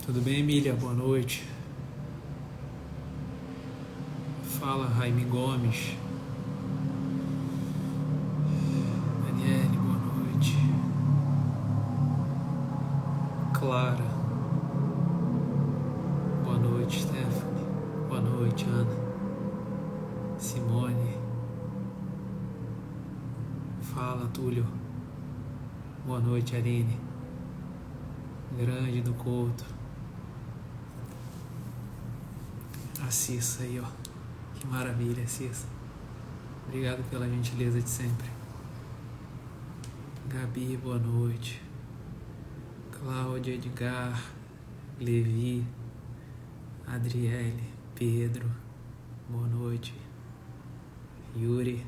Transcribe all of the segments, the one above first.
Tudo bem, Emília? Boa noite. Fala, Raime Gomes. Daniele, boa noite. Clara. Boa noite, Stephanie. Boa noite, Ana. Simone. Fala, Túlio. Boa noite, Aline. Grande do Couto. A Cissa aí, ó. Que maravilha, Cissa. Obrigado pela gentileza de sempre. Gabi, boa noite. Cláudia, Edgar, Levi, Adriele, Pedro, boa noite. Yuri.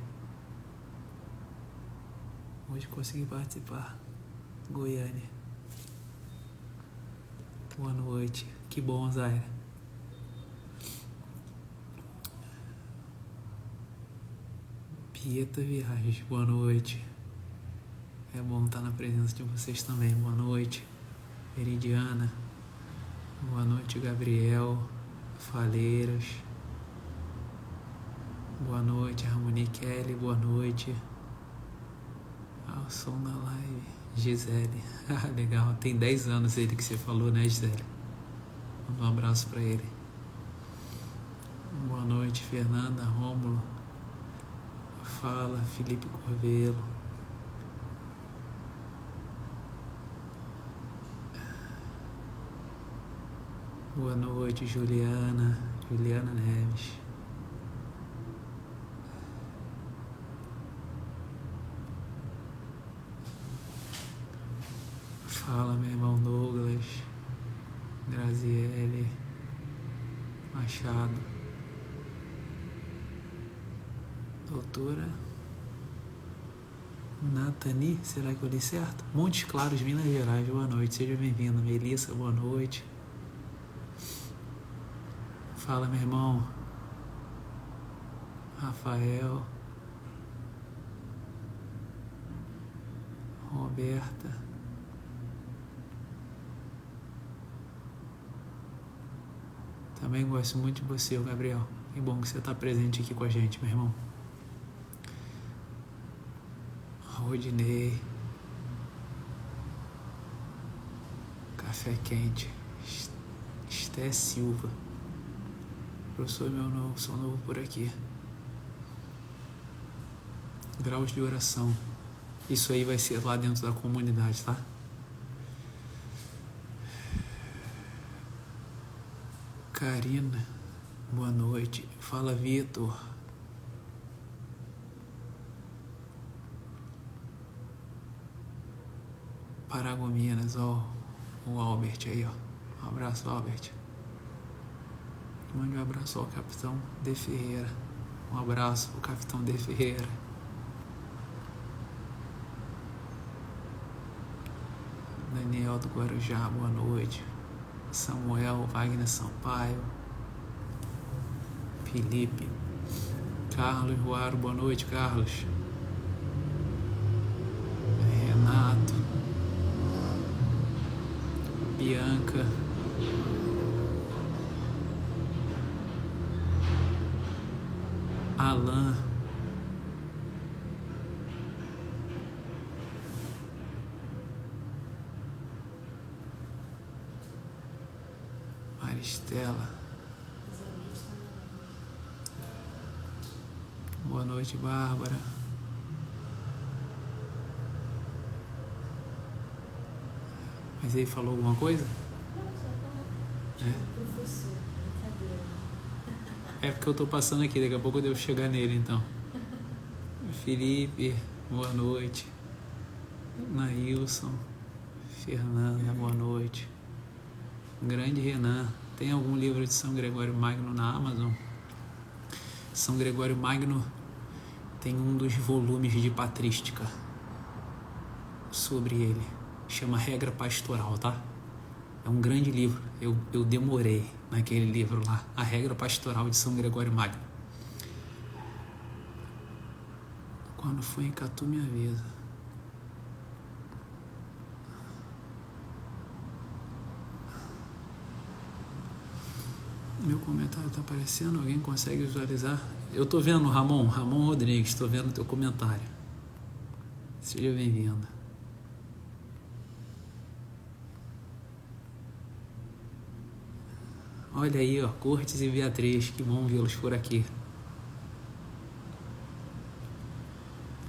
Hoje consegui participar. Goiânia. Boa noite. Que bom, Zaira. Pieta Viagens, boa noite. É bom estar na presença de vocês também. Boa noite. Veridiana. Boa noite, Gabriel. Faleiras. Boa noite, Ramoni Kelly. Boa noite. Ao som da live. Gisele. Legal. Tem 10 anos ele que você falou, né, Gisele? Manda um abraço pra ele. Boa noite, Fernanda, Rômulo. Fala, Felipe Corvelo. Boa noite, Juliana Neves. Fala, meu irmão Douglas, Graziele, Machado, doutora Natani, será que eu li certo? Montes Claros, Minas Gerais, boa noite, seja bem-vindo. Melissa, boa noite. Fala, meu irmão Rafael, Roberta, também gosto muito de você, Gabriel. Que bom que você está presente aqui com a gente, meu irmão. Rodinei, Café Quente, Esté Silva. Professor meu novo, sou novo por aqui. Graus de oração. Isso aí vai ser lá dentro da comunidade, tá? Karina, boa noite. Fala, Vitor. Paragominas, ó. O Albert aí, ó. Um abraço, Albert. Mande um abraço ao Capitão De Ferreira. Um abraço ao Capitão De Ferreira. Daniel do Guarujá, boa noite. Samuel Wagner Sampaio. Felipe. Carlos Ruaro, boa noite, Carlos. Renato. Bianca. Alan. Maristela. Boa noite, Bárbara. Mas ele falou alguma coisa? É porque eu tô passando aqui, daqui a pouco eu devo chegar nele, então. Felipe, boa noite. Nailson, Fernanda, boa noite. Grande Renan, tem algum livro de São Gregório Magno na Amazon? São Gregório Magno tem um dos volumes de patrística sobre ele. Chama Regra Pastoral, tá? É um grande livro. Eu demorei naquele livro lá. A Regra Pastoral de São Gregório Magno. Quando foi em Catu, me avisa. Meu comentário tá aparecendo? Alguém consegue visualizar? Eu tô vendo, Ramon Rodrigues, tô vendo o teu comentário. Seja bem-vindo. Olha aí, ó, Cortes e Beatriz, que bom vê-los por aqui.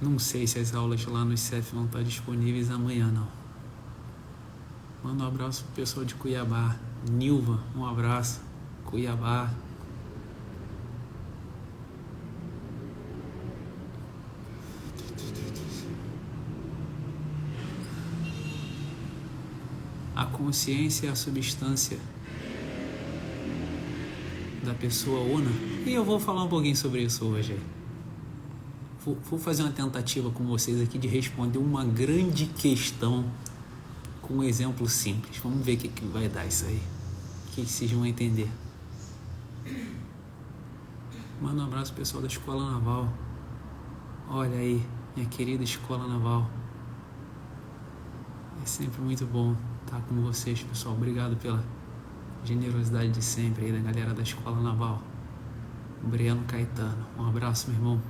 Não sei se as aulas lá no ICEF vão estar disponíveis amanhã, não. Manda um abraço pro pessoal de Cuiabá. Nilva, um abraço. Cuiabá. A consciência é a substância da pessoa una. E eu vou falar um pouquinho sobre isso hoje. Vou fazer uma tentativa com vocês aqui de responder uma grande questão com um exemplo simples. Vamos ver o que vai dar isso aí. O que vocês vão entender. Manda um abraço pro pessoal da Escola Naval. Olha aí, minha querida Escola Naval. É sempre muito bom estar com vocês, pessoal. Obrigado pela generosidade de sempre aí da galera da Escola Naval. Breno Caetano. Um abraço, meu irmão.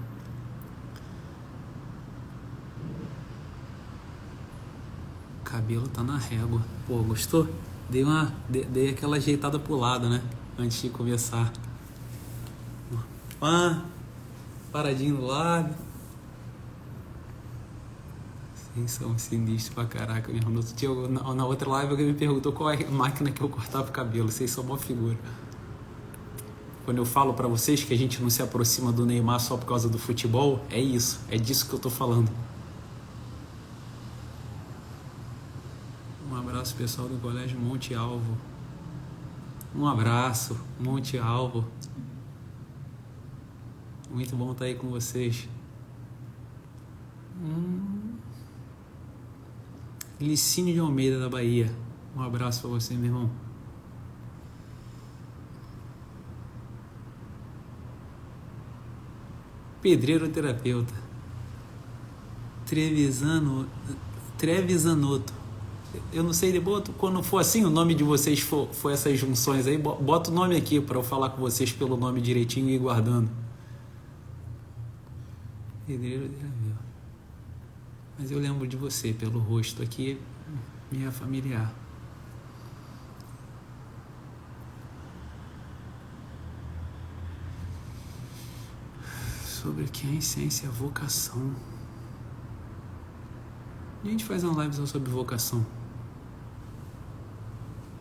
O cabelo tá na régua. Pô, gostou? Dei aquela ajeitada pro lado, né? Antes de começar. Paradinho do lado. Vocês são sinistros pra caraca, meu irmão. Na outra live alguém me perguntou qual é a máquina que eu cortava o cabelo. Vocês são uma figura. Quando eu falo pra vocês que a gente não se aproxima do Neymar só por causa do futebol, é isso. É disso que eu tô falando. Um abraço, pessoal do Colégio Monte Alvo. Um abraço, Monte Alvo. Muito bom estar aí com vocês. Licínio de Almeida, da Bahia. Um abraço para você, meu irmão. Pedreiro terapeuta. Trevisanotto. Eu não sei, quando for assim, o nome de vocês for essas junções aí, bota o nome aqui para eu falar com vocês pelo nome direitinho e ir guardando. Pedreiro terapeuta. Mas eu lembro de você pelo rosto aqui, minha familiar. Sobre quem? Essência, vocação. A gente faz uma live só sobre vocação.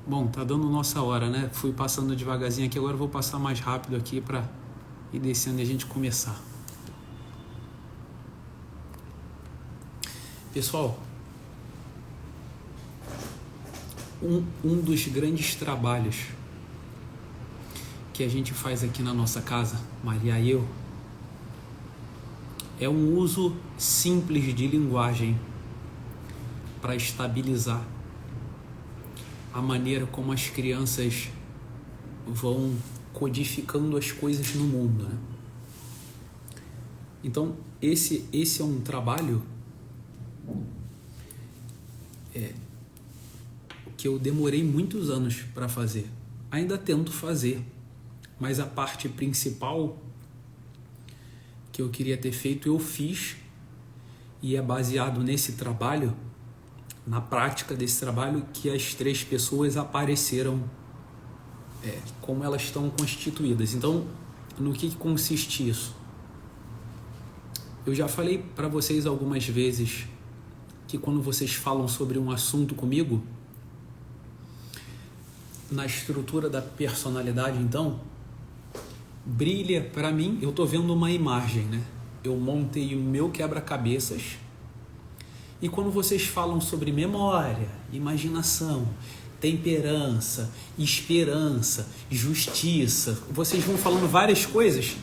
Bom, tá dando nossa hora, né? Fui passando devagarzinho aqui, agora eu vou passar mais rápido aqui para ir descendo e a gente começar. Pessoal, um dos grandes trabalhos que a gente faz aqui na nossa casa, Maria e eu, é um uso simples de linguagem para estabilizar a maneira como as crianças vão codificando as coisas no mundo, né? Então, esse é um trabalho que eu demorei muitos anos para fazer. Ainda tento fazer, mas a parte principal que eu queria ter feito, eu fiz, e é baseado nesse trabalho, na prática desse trabalho, que as 3 pessoas apareceram como elas estão constituídas. Então, no que consiste isso? Eu já falei para vocês algumas vezes que quando vocês falam sobre um assunto comigo, na estrutura da personalidade, então, brilha para mim, eu tô vendo uma imagem, né? Eu montei o meu quebra-cabeças, e quando vocês falam sobre memória, imaginação, temperança, esperança, justiça, vocês vão falando várias coisas,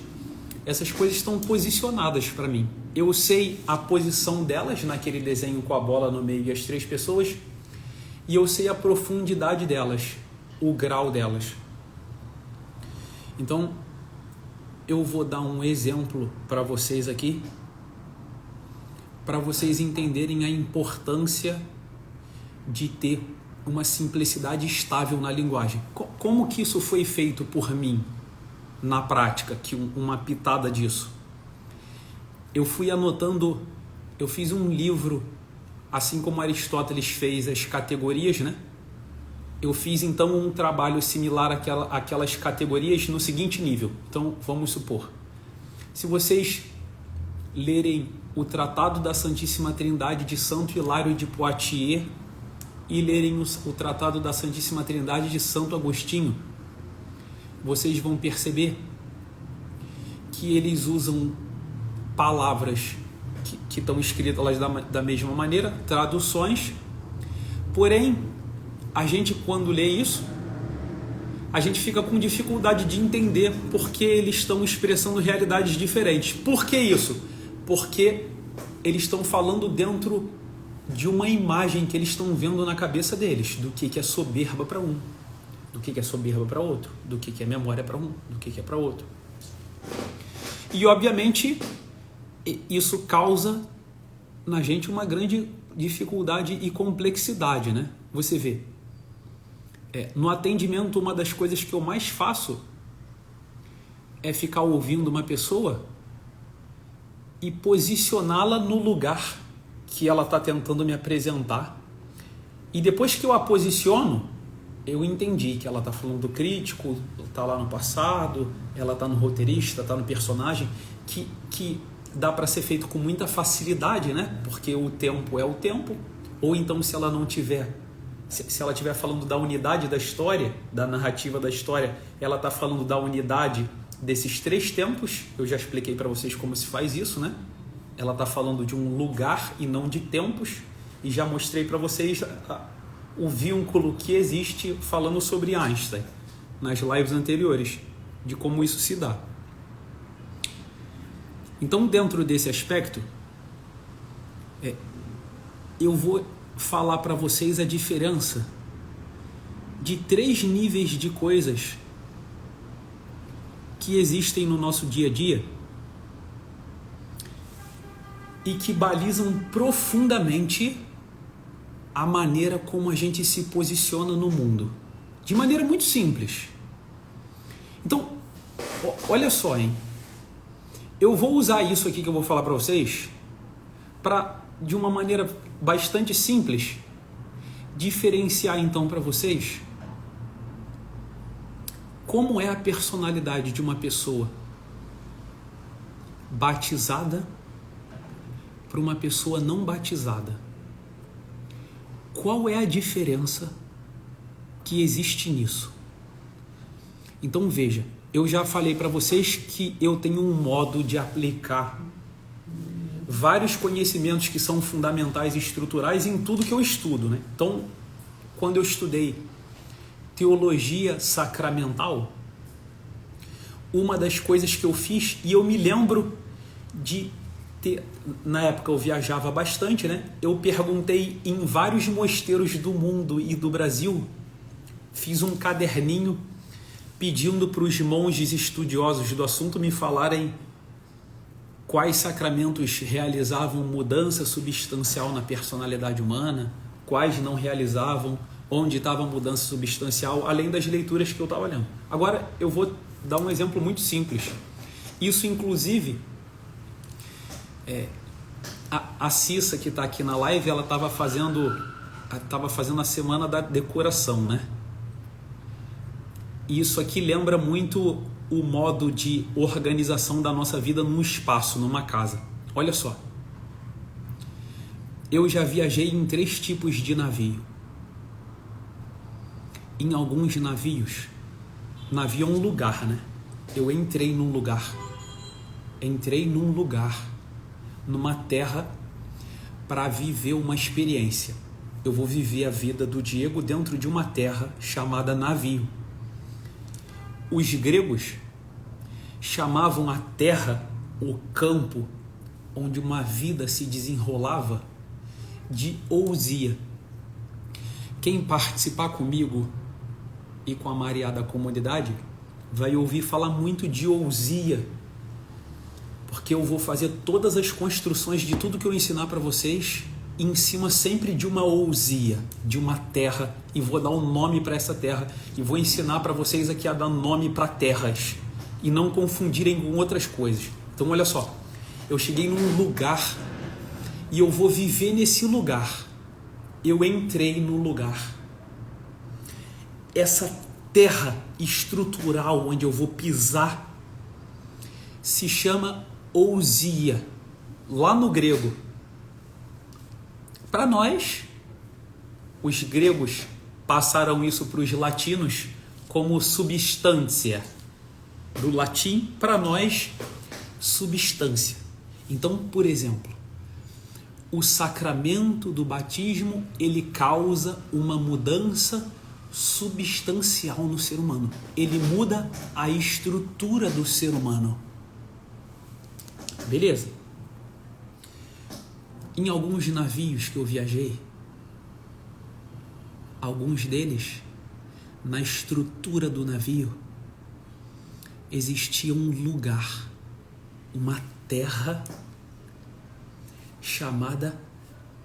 essas coisas estão posicionadas para mim. Eu sei a posição delas naquele desenho com a bola no meio e as 3 pessoas, e eu sei a profundidade delas, o grau delas. Então, eu vou dar um exemplo para vocês aqui, para vocês entenderem a importância de ter uma simplicidade estável na linguagem. Como que isso foi feito por mim na prática? Que uma pitada disso. Eu fui anotando, eu fiz um livro, assim como Aristóteles fez as categorias, né? Eu fiz então um trabalho similar àquelas categorias no seguinte nível. Então, vamos supor, se vocês lerem o Tratado da Santíssima Trindade de Santo Hilário de Poitiers e lerem o Tratado da Santíssima Trindade de Santo Agostinho, vocês vão perceber que eles usam palavras que estão escritas da mesma maneira, traduções, porém, a gente quando lê isso, a gente fica com dificuldade de entender porque eles estão expressando realidades diferentes. Por que isso? Porque eles estão falando dentro de uma imagem que eles estão vendo na cabeça deles, do que é soberba para um, do que é soberba para outro, do que é memória para um, do que é para outro. E obviamente isso causa na gente uma grande dificuldade e complexidade, né? Você vê, no atendimento, uma das coisas que eu mais faço é ficar ouvindo uma pessoa e posicioná-la no lugar que ela está tentando me apresentar. E depois que eu a posiciono, eu entendi que ela está falando do crítico, está lá no passado, ela está no roteirista, está no personagem, que dá para ser feito com muita facilidade, né? Porque o tempo é o tempo. Ou então, se ela não tiver, se ela estiver falando da unidade da história, da narrativa da história, ela está falando da unidade desses 3 tempos. Eu já expliquei para vocês como se faz isso, né? Ela está falando de um lugar e não de tempos. E já mostrei para vocês o vínculo que existe falando sobre Einstein nas lives anteriores, de como isso se dá. Então, dentro desse aspecto, eu vou falar para vocês a diferença de 3 níveis de coisas que existem no nosso dia a dia e que balizam profundamente a maneira como a gente se posiciona no mundo, de maneira muito simples. Então, olha só, hein? Eu vou usar isso aqui que eu vou falar para vocês para, de uma maneira bastante simples, diferenciar então para vocês como é a personalidade de uma pessoa batizada para uma pessoa não batizada. Qual é a diferença que existe nisso? Então veja, eu já falei para vocês que eu tenho um modo de aplicar vários conhecimentos que são fundamentais e estruturais em tudo que eu estudo, né? Então, quando eu estudei teologia sacramental, uma das coisas que eu fiz, e eu me lembro de ter, na época eu viajava bastante, né? Eu perguntei em vários mosteiros do mundo e do Brasil, fiz um caderninho pedindo para os monges estudiosos do assunto me falarem quais sacramentos realizavam mudança substancial na personalidade humana, quais não realizavam, onde estava a mudança substancial, além das leituras que eu estava lendo. Agora eu vou dar um exemplo muito simples. Isso, inclusive, a Cissa, que está aqui na live, ela estava fazendo a semana da decoração, né? E isso aqui lembra muito o modo de organização da nossa vida num espaço, numa casa. Olha só. Eu já viajei em 3 tipos de navio. Em alguns navios, navio é um lugar, né? Eu entrei num lugar, numa terra, para viver uma experiência. Eu vou viver a vida do Diego dentro de uma terra chamada navio. Os gregos chamavam a terra, o campo, onde uma vida se desenrolava, de ousia. Quem participar comigo e com a Maria da comunidade vai ouvir falar muito de ousia, porque eu vou fazer todas as construções de tudo que eu ensinar para vocês em cima sempre de uma ousia, de uma terra, e vou dar um nome para essa terra, e vou ensinar para vocês aqui a dar nome para terras, e não confundirem com outras coisas. Então olha só, eu cheguei num lugar, e eu vou viver nesse lugar. Eu entrei no lugar. Essa terra estrutural onde eu vou pisar se chama ousia, lá no grego. Para nós, os gregos passaram isso para os latinos como substância. Do latim, para nós, substância. Então, por exemplo, o sacramento do batismo, ele causa uma mudança substancial no ser humano. Ele muda a estrutura do ser humano. Beleza? Em alguns navios que eu viajei, alguns deles, na estrutura do navio, existia um lugar, uma terra chamada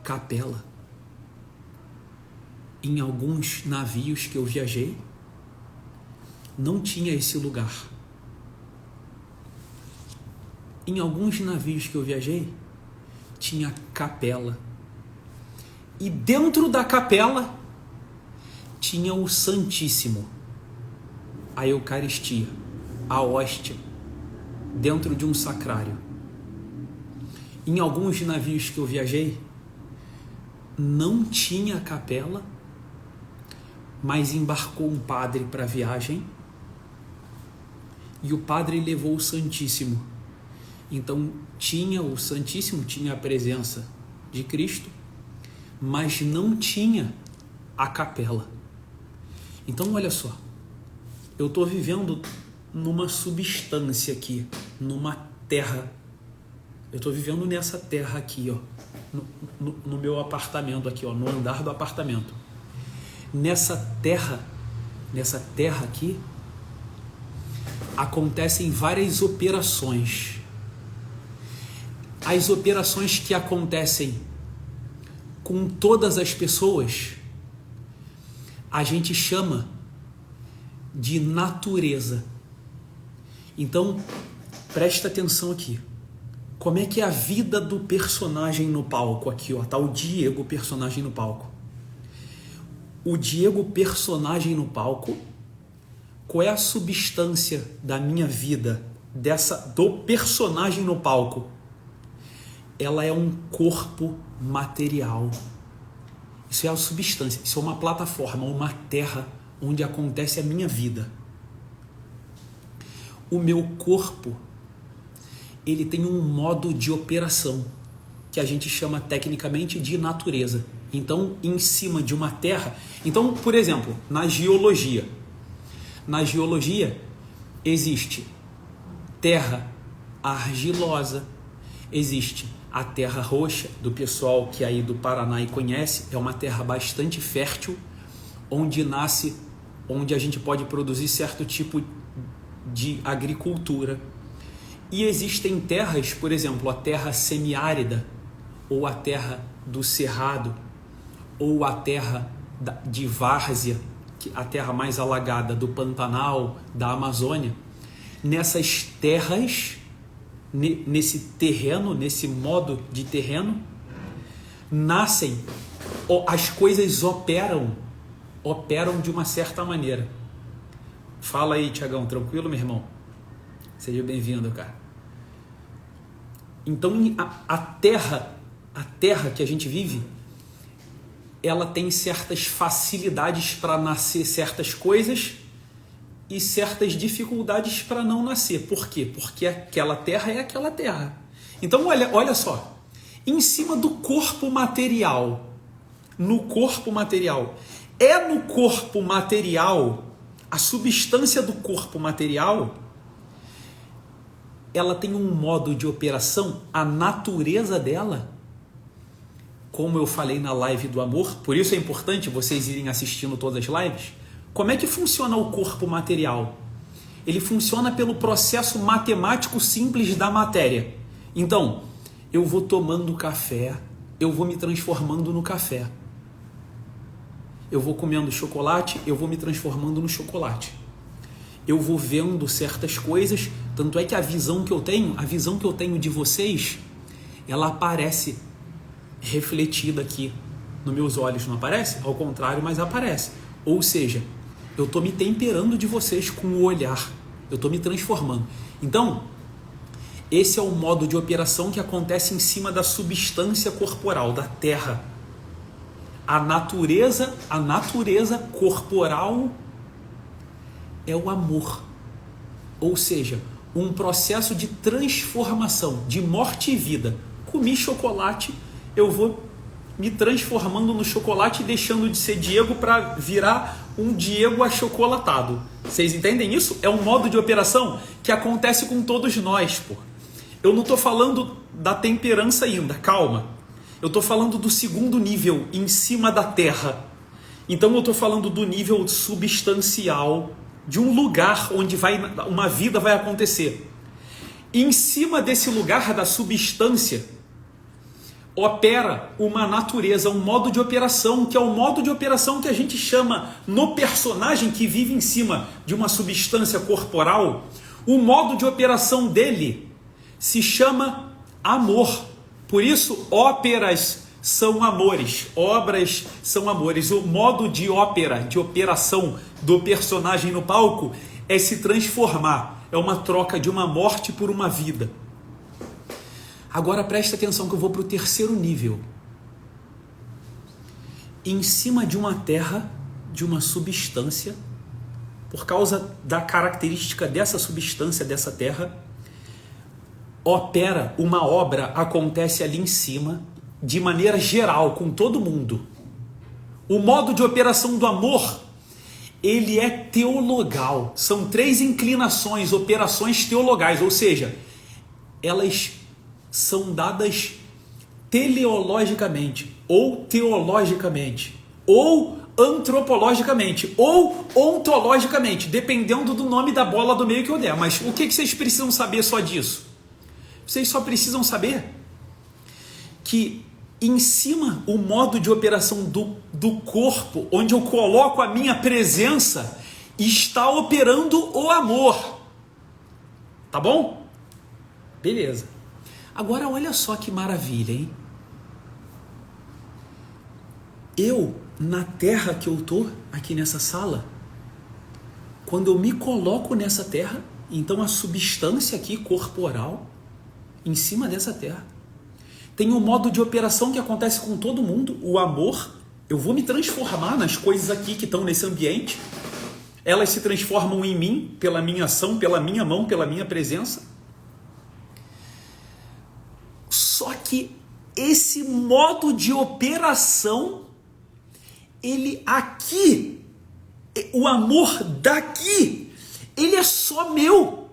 capela. Em alguns navios que eu viajei, não tinha esse lugar. Em alguns navios que eu viajei, tinha capela. E dentro da capela, tinha o Santíssimo, a Eucaristia, a hóstia, dentro de um sacrário. Em alguns navios que eu viajei, não tinha capela, mas embarcou um padre para a viagem e o padre levou o Santíssimo. Então tinha o Santíssimo, tinha a presença de Cristo, mas não tinha a capela. Então olha só, eu estou vivendo numa substância aqui, numa terra. Eu estou vivendo nessa terra aqui, ó, no meu apartamento aqui, ó, no andar do apartamento. Nessa terra aqui, acontecem várias operações. As operações que acontecem com todas as pessoas, a gente chama de natureza. Então, presta atenção aqui. Como é que é a vida do personagem no palco aqui, ó, tá o Diego, personagem no palco. O Diego, personagem no palco, qual é a substância da minha vida, do personagem no palco? Ela é um corpo material. Isso é a substância, isso é uma plataforma, uma terra onde acontece a minha vida. O meu corpo, ele tem um modo de operação que a gente chama tecnicamente de natureza. Então, em cima de uma terra... Então, por exemplo, na geologia existe terra argilosa, existe a terra roxa, do pessoal que é aí do Paraná e conhece, é uma terra bastante fértil, onde a gente pode produzir certo tipo de agricultura. E existem terras, por exemplo, a terra semiárida, ou a terra do cerrado, ou a terra de várzea, a terra mais alagada do Pantanal, da Amazônia. Nessas terras, nesse terreno, nesse modo de terreno, nascem, as coisas operam de uma certa maneira. Fala aí, Tiagão, tranquilo, meu irmão? Seja bem-vindo, cara. Então, a terra que a gente vive, ela tem certas facilidades para nascer certas coisas e certas dificuldades para não nascer. Por quê? Porque aquela terra é aquela terra. Então, olha só. Em cima do corpo material, no corpo material, a substância do corpo material, ela tem um modo de operação, a natureza dela, como eu falei na live do amor, por isso é importante vocês irem assistindo todas as lives. Como é que funciona o corpo material? Ele funciona pelo processo matemático simples da matéria. Então, eu vou tomando café, eu vou me transformando no café. Eu vou comendo chocolate, eu vou me transformando no chocolate. Eu vou vendo certas coisas, tanto é que a visão que eu tenho de vocês, ela aparece refletida aqui nos meus olhos, não aparece? Ao contrário, mas aparece. Ou seja, eu estou me temperando de vocês com o olhar, eu estou me transformando. Então, esse é o modo de operação que acontece em cima da substância corporal, da terra. A natureza corporal é o amor. Ou seja, um processo de transformação, de morte e vida. Comi chocolate, eu vou me transformando no chocolate e deixando de ser Diego para virar um Diego achocolatado. Vocês entendem isso? É um modo de operação que acontece com todos nós, pô. Eu não estou falando da temperança ainda, calma. Eu estou falando do segundo nível, em cima da terra. Então eu estou falando do nível substancial, de um lugar onde uma vida vai acontecer. Em cima desse lugar da substância, opera uma natureza, um modo de operação, que é o modo de operação que a gente chama no personagem que vive em cima de uma substância corporal. O modo de operação dele se chama amor. Por isso, óperas são amores, obras são amores. O modo de ópera, de operação do personagem no palco é se transformar. É uma troca de uma morte por uma vida. Agora presta atenção que eu vou para o terceiro nível. Em cima de uma terra, de uma substância, por causa da característica dessa substância, dessa terra, opera uma obra, acontece ali em cima, de maneira geral, com todo mundo. O modo de operação do amor, ele é teologal. São 3 inclinações, operações teologais, ou seja, elas são dadas teleologicamente, ou teologicamente, ou antropologicamente, ou ontologicamente, dependendo do nome da bola do meio que eu der. Mas o que vocês precisam saber só disso? Vocês só precisam saber que em cima o modo de operação do corpo, onde eu coloco a minha presença, está operando o amor. Tá bom? Beleza. Agora olha só que maravilha, hein? Eu, na terra que eu tô, aqui nessa sala, quando eu me coloco nessa terra, então a substância aqui corporal, em cima dessa terra, tem um modo de operação que acontece com todo mundo, o amor. Eu vou me transformar nas coisas aqui que estão nesse ambiente, elas se transformam em mim, pela minha ação, pela minha mão, pela minha presença. Só que esse modo de operação, ele aqui, o amor daqui, ele é só meu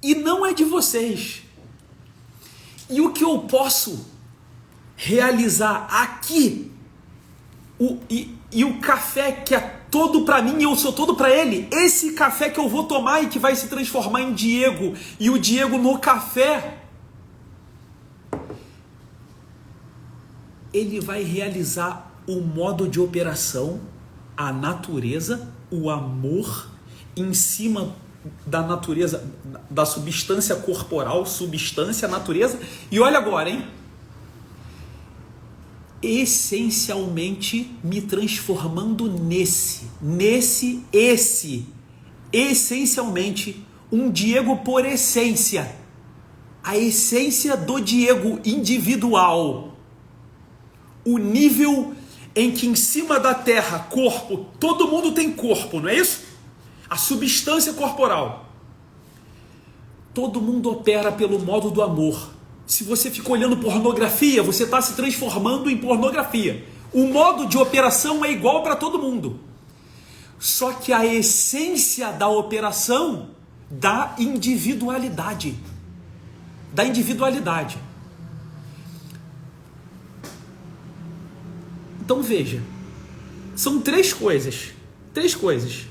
e não é de vocês. E o que eu posso realizar aqui, o café que é todo para mim e eu sou todo para ele, esse café que eu vou tomar e que vai se transformar em Diego, e o Diego no café, ele vai realizar o modo de operação, a natureza, o amor, em cima da natureza, da substância corporal, substância, natureza. E olha agora, hein? Essencialmente me transformando essencialmente um Diego por essência, a essência do Diego individual, o nível em que em cima da terra, corpo, todo mundo tem corpo, não é isso? A substância corporal. Todo mundo opera pelo modo do amor. Se você fica olhando pornografia, você está se transformando em pornografia. O modo de operação é igual para todo mundo. Só que a essência da operação da individualidade. Da individualidade. Então veja, são 3 coisas. 3 coisas.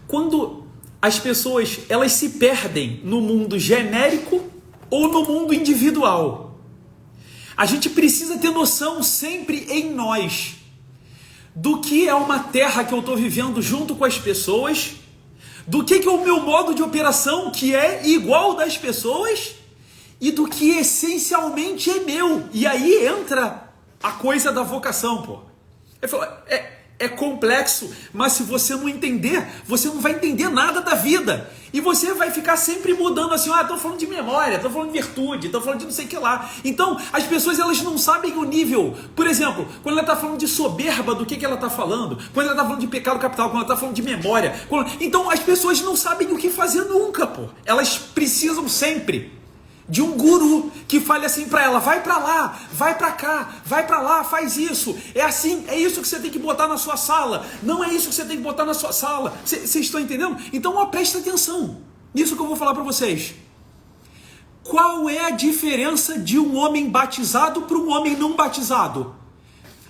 Quando as pessoas elas se perdem no mundo genérico ou no mundo individual, A gente precisa ter noção sempre em nós do que é uma terra que eu estou vivendo junto com as pessoas, do que é o meu modo de operação que é igual das pessoas e do que essencialmente é meu. E aí entra a coisa da vocação, pô. É complexo, mas se você não entender, você não vai entender nada da vida. E você vai ficar sempre mudando assim, estou falando de memória, estou falando de virtude, estou falando de não sei o que lá. Então, as pessoas elas não sabem o nível. Por exemplo, quando ela está falando de soberba, do que ela está falando? Quando ela está falando de pecado capital, quando ela está falando de memória. Então, as pessoas não sabem o que fazer nunca, pô. Elas precisam sempre de um guru que fale assim para ela, vai para lá, vai para cá, vai para lá, faz isso, é assim, é isso que você tem que botar na sua sala, não é isso que você tem que botar na sua sala. Vocês estão entendendo? Então, presta atenção nisso que eu vou falar para vocês. Qual é a diferença de um homem batizado para um homem não batizado?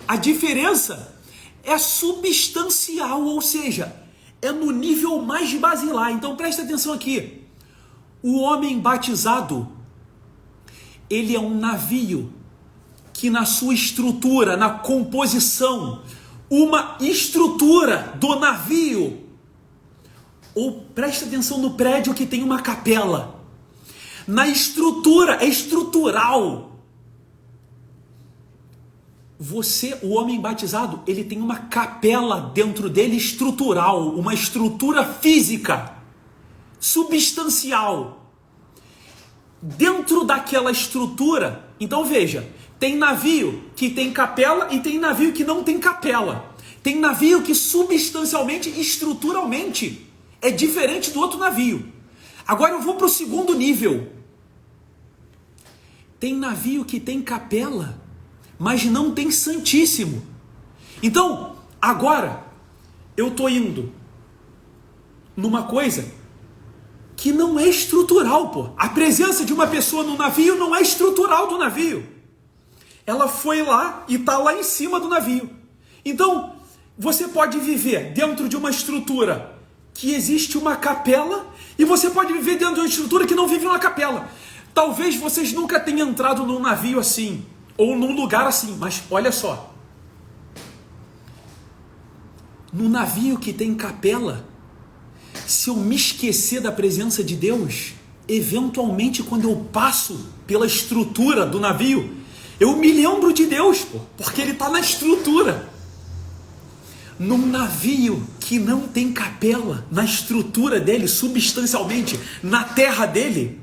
A diferença é substancial, ou seja, é no nível mais basilar. Então presta atenção aqui. O homem batizado, ele é um navio que na sua estrutura, na composição, uma estrutura do navio, ou presta atenção no prédio que tem uma capela, na estrutura, é estrutural. Você, o homem batizado, ele tem uma capela dentro dele estrutural, uma estrutura física, substancial. Dentro daquela estrutura, então veja, tem navio que tem capela e tem navio que não tem capela. Tem navio que substancialmente, estruturalmente, é diferente do outro navio. Agora eu vou para o segundo nível. Tem navio que tem capela, mas não tem santíssimo. Então, agora, eu estou indo numa coisa que não é estrutural, pô. A presença de uma pessoa no navio não é estrutural do navio. Ela foi lá e está lá em cima do navio. Então, você pode viver dentro de uma estrutura que existe uma capela e você pode viver dentro de uma estrutura que não vive uma capela. Talvez vocês nunca tenham entrado num navio assim, ou num lugar assim, mas olha só. No navio que tem capela, se eu me esquecer da presença de Deus, eventualmente quando eu passo pela estrutura do navio, eu me lembro de Deus, pô, porque Ele está na estrutura. Num navio que não tem capela, na estrutura dele, substancialmente, na terra dele,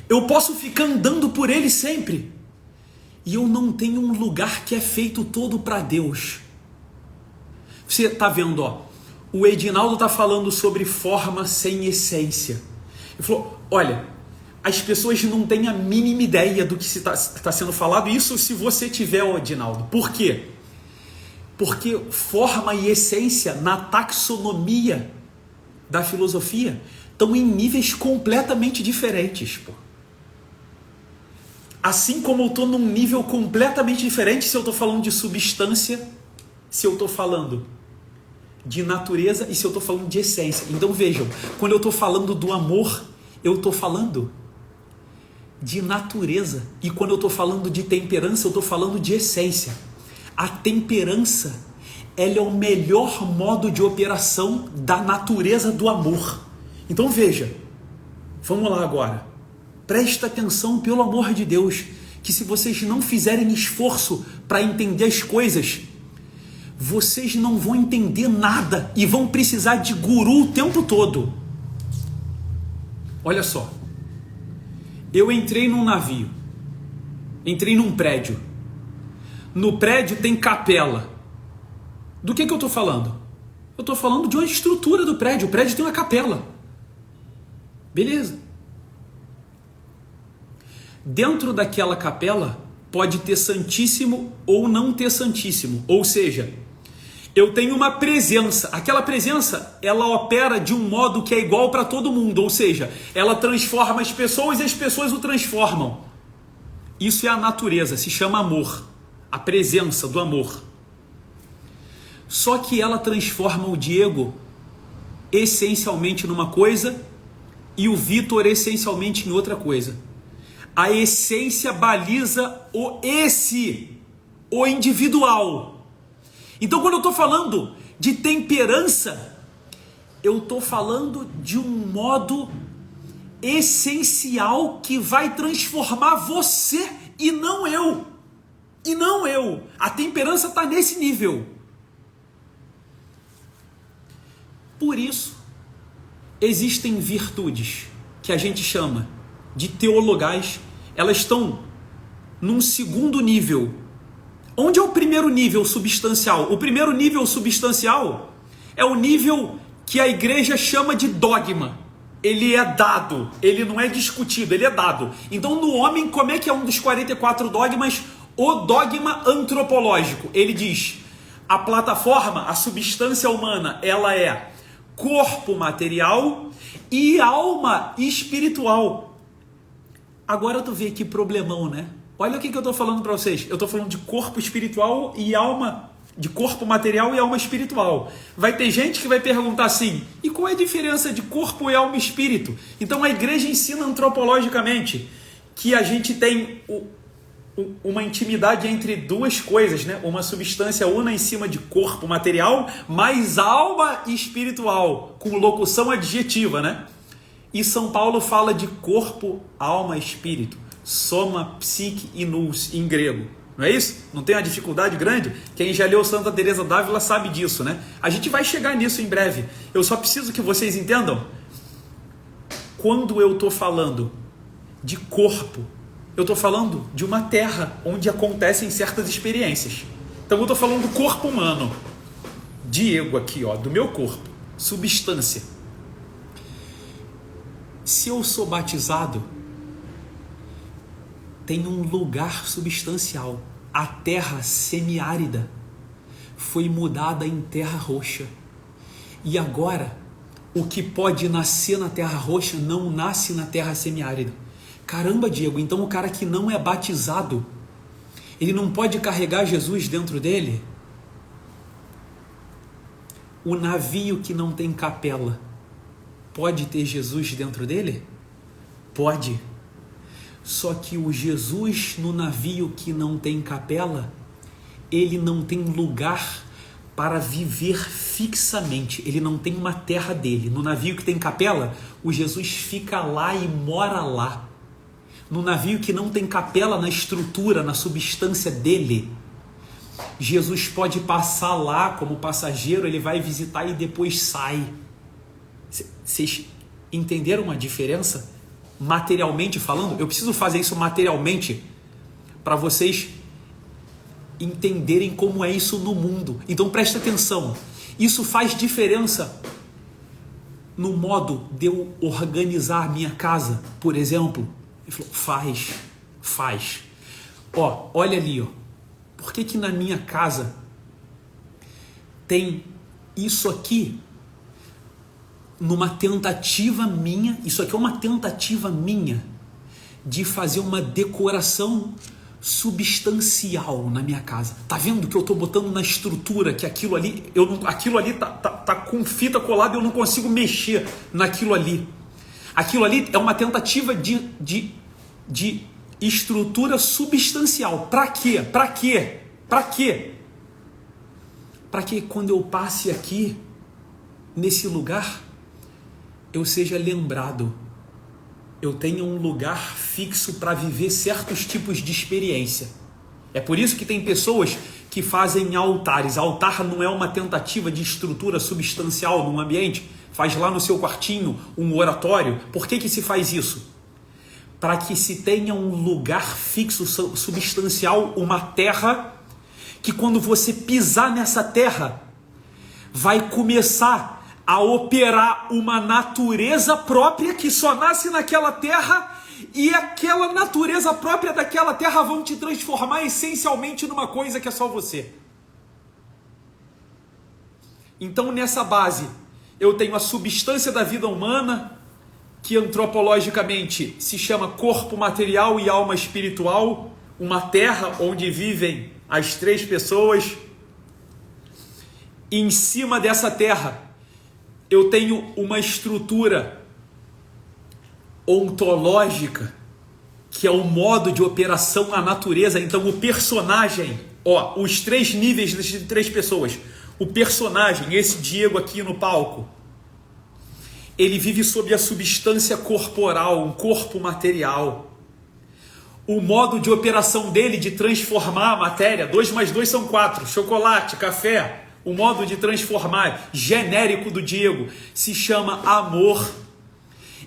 eu posso ficar andando por ele sempre, e eu não tenho um lugar que é feito todo para Deus. Você está vendo, ó? O Edinaldo está falando sobre forma sem essência. Ele falou, olha, as pessoas não têm a mínima ideia do que está sendo falado. Isso se você tiver, Edinaldo. Por quê? Porque forma e essência na taxonomia da filosofia estão em níveis completamente diferentes. Pô. Assim como eu estou num nível completamente diferente se eu estou falando de substância, se eu estou falando de natureza e se eu estou falando de essência. Então vejam, quando eu estou falando do amor, eu estou falando de natureza, e quando eu estou falando de temperança, eu estou falando de essência. A temperança, ela é o melhor modo de operação da natureza do amor. Então veja, vamos lá agora, presta atenção pelo amor de Deus, que se vocês não fizerem esforço para entender as coisas, vocês não vão entender nada e vão precisar de guru o tempo todo. Olha só, eu entrei num navio, entrei num prédio, no prédio tem capela. Do que eu estou falando? Eu estou falando de uma estrutura do prédio, o prédio tem uma capela. Beleza. Dentro daquela capela pode ter santíssimo ou não ter santíssimo, ou seja, eu tenho uma presença, aquela presença ela opera de um modo que é igual para todo mundo, ou seja, ela transforma as pessoas e as pessoas o transformam. Isso é a natureza, se chama amor, a presença do amor. Só que ela transforma o Diego essencialmente numa coisa e o Vitor essencialmente em outra coisa. A essência baliza o individual. Então, quando eu estou falando de temperança, eu estou falando de um modo essencial que vai transformar você e não eu. E não eu. A temperança está nesse nível. Por isso, existem virtudes que a gente chama de teologais. Elas estão num segundo nível. Onde é o primeiro nível substancial? O primeiro nível substancial é o nível que a igreja chama de dogma. Ele é dado, ele não é discutido, ele é dado. Então, no homem, como é que é um dos 44 dogmas? O dogma antropológico. Ele diz: a plataforma, a substância humana, ela é corpo material e alma espiritual. Agora tu vê que problemão, né? Olha o que eu estou falando para vocês. Eu estou falando de corpo espiritual e alma, de corpo material e alma espiritual. Vai ter gente que vai perguntar assim: e qual é a diferença de corpo e alma e espírito? Então a igreja ensina antropologicamente que a gente tem uma intimidade entre duas coisas, né? Uma substância una em cima de corpo material, mais alma espiritual, com locução adjetiva, né? E São Paulo fala de corpo, alma, espírito. Soma, psique e nous, em grego. Não é isso? Não tem uma dificuldade grande? Quem já leu Santa Teresa d'Ávila sabe disso, né? A gente vai chegar nisso em breve. Eu só preciso que vocês entendam. Quando eu estou falando de corpo, eu estou falando de uma terra onde acontecem certas experiências. Então eu estou falando do corpo humano. Diego aqui, ó, do meu corpo. Substância. Se eu sou batizado, tem um lugar substancial. A terra semiárida foi mudada em terra roxa. E agora, o que pode nascer na terra roxa não nasce na terra semiárida. Caramba, Diego, então o cara que não é batizado, ele não pode carregar Jesus dentro dele? O navio que não tem capela pode ter Jesus dentro dele? Pode. Só que o Jesus no navio que não tem capela, ele não tem lugar para viver fixamente. Ele não tem uma terra dele. No navio que tem capela, o Jesus fica lá e mora lá. No navio que não tem capela na estrutura, na substância dele, Jesus pode passar lá como passageiro, ele vai visitar e depois sai. Vocês entenderam a diferença? Materialmente falando, eu preciso fazer isso materialmente para vocês entenderem como é isso no mundo. Então presta atenção, isso faz diferença no modo de eu organizar a minha casa, por exemplo. Ele falou: faz. Ó, olha ali, ó. Por que na minha casa tem isso aqui? Numa tentativa minha, isso aqui é uma tentativa minha de fazer uma decoração substancial na minha casa. Tá vendo que eu tô botando na estrutura que aquilo ali tá com fita colada e eu não consigo mexer naquilo ali. Aquilo ali é uma tentativa de estrutura substancial. Para quê? Para que quando eu passe aqui nesse lugar eu seja lembrado, eu tenha um lugar fixo para viver certos tipos de experiência. É por isso que tem pessoas que fazem altares. Altar não é uma tentativa de estrutura substancial num ambiente. Faz lá no seu quartinho um oratório. Por que se faz isso? Para que se tenha um lugar fixo, substancial, uma terra, que quando você pisar nessa terra, vai começar a operar uma natureza própria que só nasce naquela terra, e aquela natureza própria daquela terra vão te transformar essencialmente numa coisa que é só você. Então, nessa base, eu tenho a substância da vida humana, que antropologicamente se chama corpo material e alma espiritual, uma terra onde vivem as três pessoas. E em cima dessa terra, eu tenho uma estrutura ontológica que é o modo de operação na natureza. Então o personagem, os 3 níveis de 3 pessoas. O personagem, esse Diego aqui no palco, ele vive sob a substância corporal, um corpo material. O modo de operação dele de transformar a matéria, 2 mais 2 são 4, chocolate, café. O modo de transformar genérico do Diego se chama amor.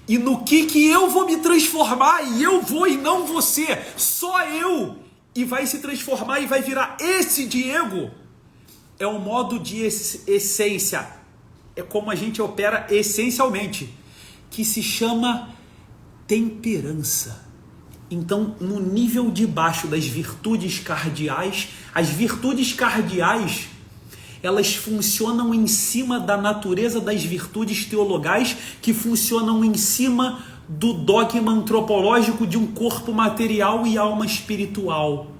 E no que eu vou me transformar? E eu vou e não você, só eu. E vai se transformar e vai virar esse Diego. É um modo de essência. É como a gente opera essencialmente, que se chama temperança. Então, no nível de baixo das virtudes cardeais, as virtudes cardeais, elas funcionam em cima da natureza das virtudes teologais, que funcionam em cima do dogma antropológico de um corpo material e alma espiritual.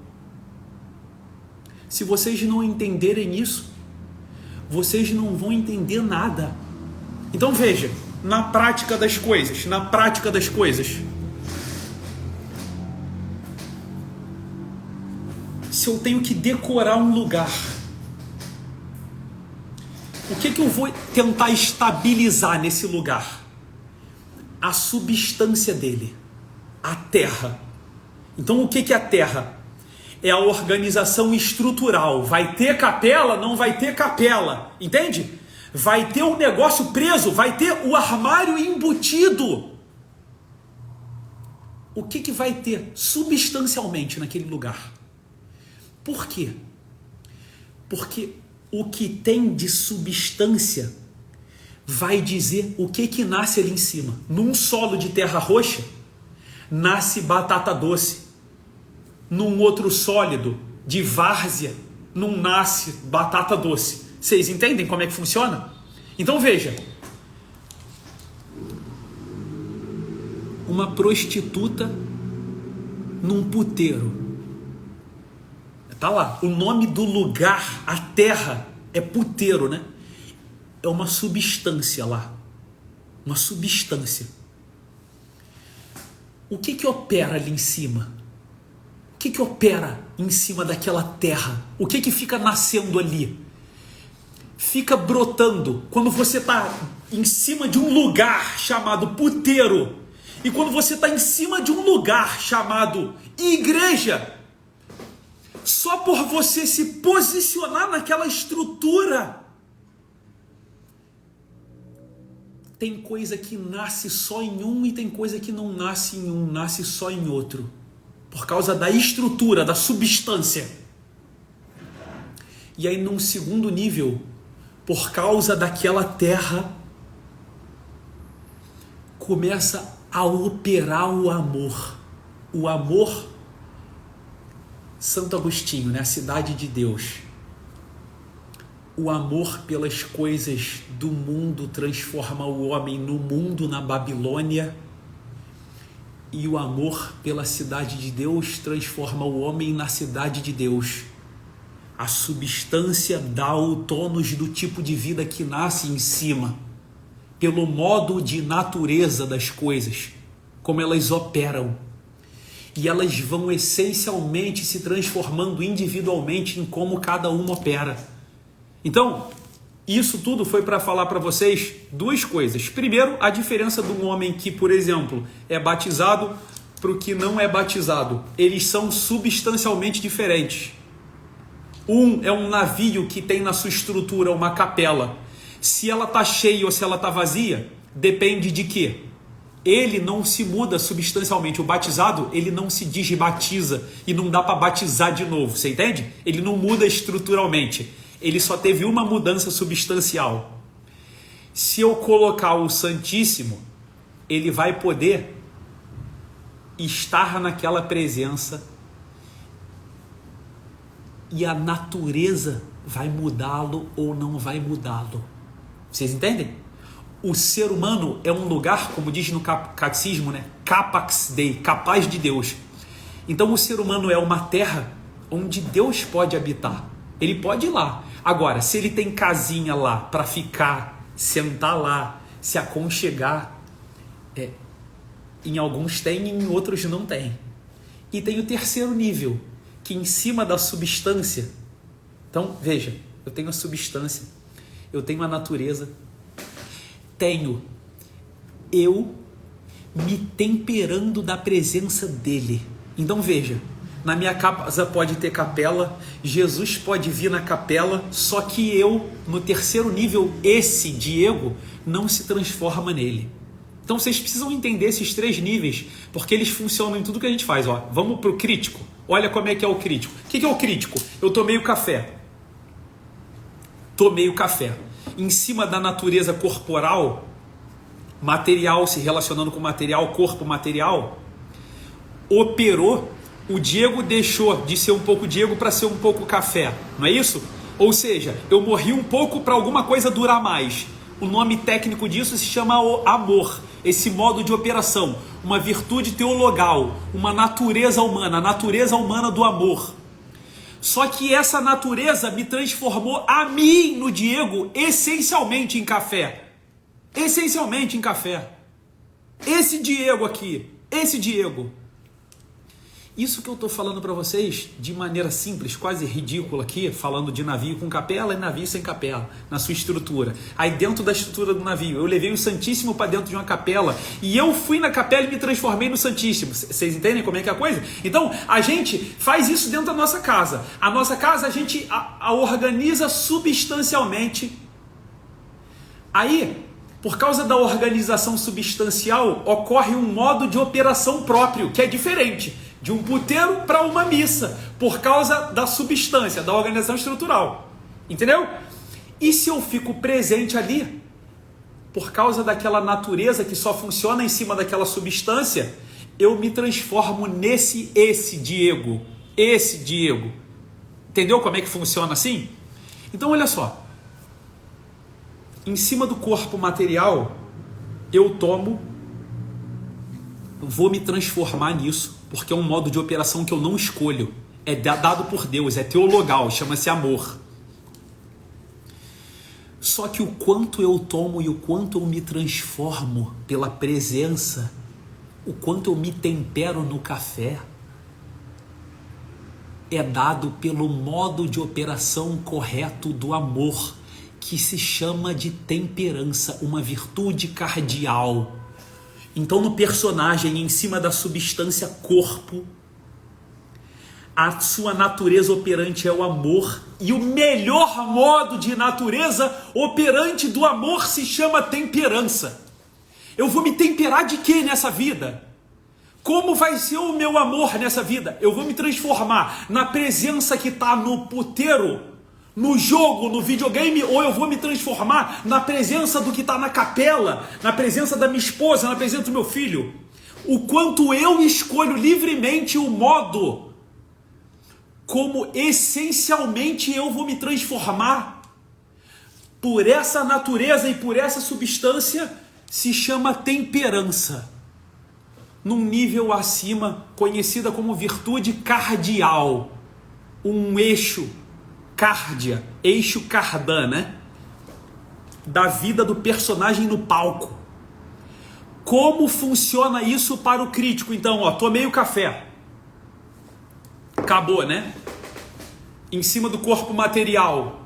Se vocês não entenderem isso, vocês não vão entender nada. Então veja, na prática das coisas, se eu tenho que decorar um lugar, o que eu vou tentar estabilizar nesse lugar? A substância dele, a terra. Então o que é a terra? É a organização estrutural. Vai ter capela, não vai ter capela, entende? Vai ter um negócio preso, vai ter o armário embutido. O que vai ter substancialmente naquele lugar? Por quê? Porque o que tem de substância vai dizer o que nasce ali em cima. Num solo de terra roxa, nasce batata doce. Num outro sólido de várzea, não nasce batata doce. Vocês entendem como é que funciona? Então veja, uma prostituta num puteiro. Tá lá, o nome do lugar, a terra, é puteiro, né? É uma substância lá. Uma substância. O que opera ali em cima? O que opera em cima daquela terra? O que fica nascendo ali? Fica brotando quando você está em cima de um lugar chamado puteiro e quando você está em cima de um lugar chamado igreja. Só por você se posicionar naquela estrutura, tem coisa que nasce só em um e tem coisa que não nasce em um, nasce só em outro. Por causa da estrutura, da substância. E aí num segundo nível, por causa daquela terra, começa a operar o amor. O amor, Santo Agostinho, né? A cidade de Deus. O amor pelas coisas do mundo transforma o homem no mundo, na Babilônia. E o amor pela cidade de Deus transforma o homem na cidade de Deus. A substância dá o tônus do tipo de vida que nasce em cima, pelo modo de natureza das coisas, como elas operam. E elas vão essencialmente se transformando individualmente em como cada uma opera. Então, isso tudo foi para falar para vocês 2 coisas. Primeiro, a diferença de um homem que, por exemplo, é batizado para o que não é batizado. Eles são substancialmente diferentes. Um é um navio que tem na sua estrutura uma capela. Se ela está cheia ou se ela está vazia, depende de quê? Ele não se muda substancialmente. O batizado, ele não se desbatiza e não dá para batizar de novo. Você entende? Ele não muda estruturalmente. Ele só teve uma mudança substancial. Se eu colocar o Santíssimo, ele vai poder estar naquela presença e a natureza vai mudá-lo ou não vai mudá-lo. Vocês entendem? O ser humano é um lugar, como diz no catecismo, né? Capax Dei, capaz de Deus. Então o ser humano é uma terra onde Deus pode habitar. Ele pode ir lá. Agora, se ele tem casinha lá para ficar, sentar lá, se aconchegar, em alguns tem e em outros não tem. E tem o terceiro nível, que em cima da substância. Então, veja, eu tenho a substância, eu tenho a natureza, tenho eu me temperando da presença dele. Então, veja, na minha casa pode ter capela, Jesus pode vir na capela, só que eu, no terceiro nível, esse Diego, não se transforma nele. Então vocês precisam entender esses 3 níveis, porque eles funcionam em tudo que a gente faz. Ó, vamos para o crítico. Olha como é que é o crítico. O que é o crítico? Eu tomei o café. Em cima da natureza corporal, material se relacionando com material, corpo material, operou. O Diego deixou de ser um pouco Diego para ser um pouco café, não é isso? Ou seja, eu morri um pouco para alguma coisa durar mais. O nome técnico disso se chama o amor, esse modo de operação, uma virtude teologal, uma natureza humana, a natureza humana do amor. Só que essa natureza me transformou a mim, no Diego, essencialmente em café. Essencialmente em café. Esse Diego aqui, esse Diego. Isso que eu estou falando para vocês de maneira simples, quase ridícula aqui, falando de navio com capela e navio sem capela, na sua estrutura. Aí dentro da estrutura do navio, eu levei o Santíssimo para dentro de uma capela e eu fui na capela e me transformei no Santíssimo. Vocês entendem como é que é a coisa? Então, a gente faz isso dentro da nossa casa. A nossa casa a gente a organiza substancialmente. Aí, por causa da organização substancial, ocorre um modo de operação próprio, que é diferente. De um puteiro para uma missa, por causa da substância, da organização estrutural. Entendeu? E se eu fico presente ali, por causa daquela natureza que só funciona em cima daquela substância, eu me transformo esse Diego. Esse Diego. Entendeu como é que funciona assim? Então olha só. Em cima do corpo material, eu vou me transformar nisso, porque é um modo de operação que eu não escolho, é dado por Deus, é teologal, chama-se amor. Só que o quanto eu tomo e o quanto eu me transformo pela presença, o quanto eu me tempero no café, é dado pelo modo de operação correto do amor, que se chama de temperança, uma virtude cardial. Então, no personagem, em cima da substância corpo, a sua natureza operante é o amor, e o melhor modo de natureza operante do amor se chama temperança. Eu vou me temperar de quê nessa vida? Como vai ser o meu amor nessa vida? Eu vou me transformar na presença que está no puteiro, no jogo, no videogame, ou eu vou me transformar na presença do que está na capela, na presença da minha esposa, na presença do meu filho. O quanto eu escolho livremente o modo como essencialmente eu vou me transformar por essa natureza e por essa substância se chama temperança. Num nível acima, conhecida como virtude cardial, um eixo cárdia, eixo cardan, né? Da vida do personagem no palco. Como funciona isso para o crítico? Então, ó, tomei o café. Acabou, né? Em cima do corpo material,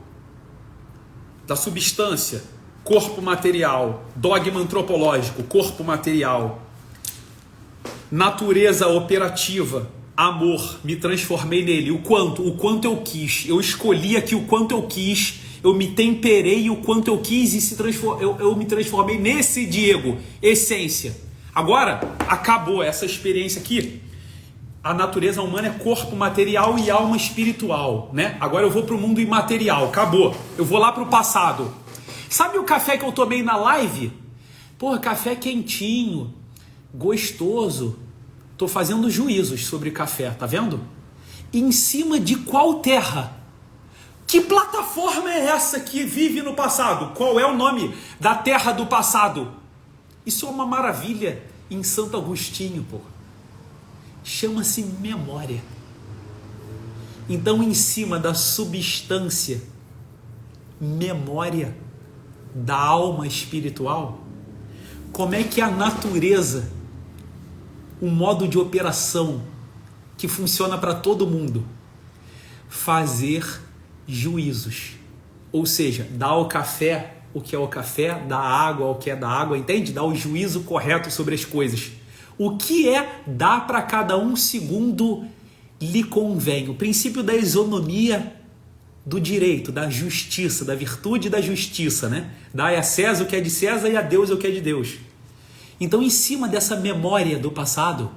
da substância, corpo material, dogma antropológico, corpo material, natureza operativa, amor, me transformei nele. O quanto eu quis. Eu escolhi aqui o quanto eu quis. Eu me temperei o quanto eu quis e eu me transformei nesse Diego, essência. Agora, acabou essa experiência aqui. A natureza humana é corpo material e alma espiritual, né? Agora eu vou para o mundo imaterial. Acabou. Eu vou lá para o passado. Sabe o café que eu tomei na live? Porra, café quentinho, gostoso. Estou fazendo juízos sobre café, tá vendo? Em cima de qual terra? Que plataforma é essa que vive no passado? Qual é o nome da terra do passado? Isso é uma maravilha em Santo Agostinho, pô. Chama-se memória. Então, em cima da substância, memória da alma espiritual, como é que a natureza, o modo de operação que funciona para todo mundo: fazer juízos. Ou seja, dar ao café o que é o café, dar água o que é da água, entende? Dar o juízo correto sobre as coisas. O que é dar para cada um segundo lhe convém. O princípio da isonomia do direito, da justiça, da virtude e da justiça, né? Dai a César o que é de César e a Deus o que é de Deus. Então, em cima dessa memória do passado,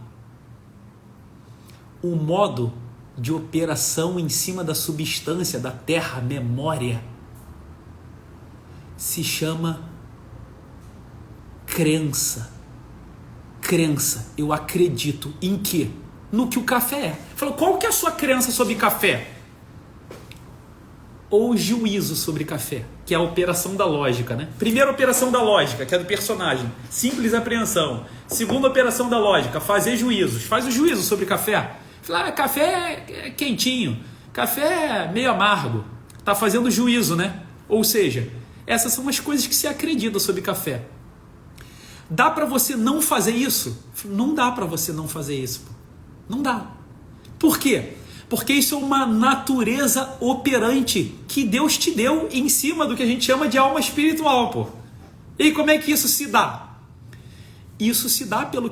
o modo de operação em cima da substância da terra, memória, se chama crença. Crença. Eu acredito em quê? No que o café é. Falou, qual que é a sua crença sobre café? Ou juízo sobre café, que é a operação da lógica, né? Primeira operação da lógica, que é do personagem, simples apreensão. Segunda operação da lógica, fazer juízos. Faz o juízo sobre café. Fala, café é quentinho, café é meio amargo. Tá fazendo juízo, né? Ou seja, essas são as coisas que se acredita sobre café. Dá para você não fazer isso? Não dá para você não fazer isso. Não dá. Por quê? Porque isso é uma natureza operante que Deus te deu em cima do que a gente chama de alma espiritual, pô. E como é que isso se dá? Isso se dá pelo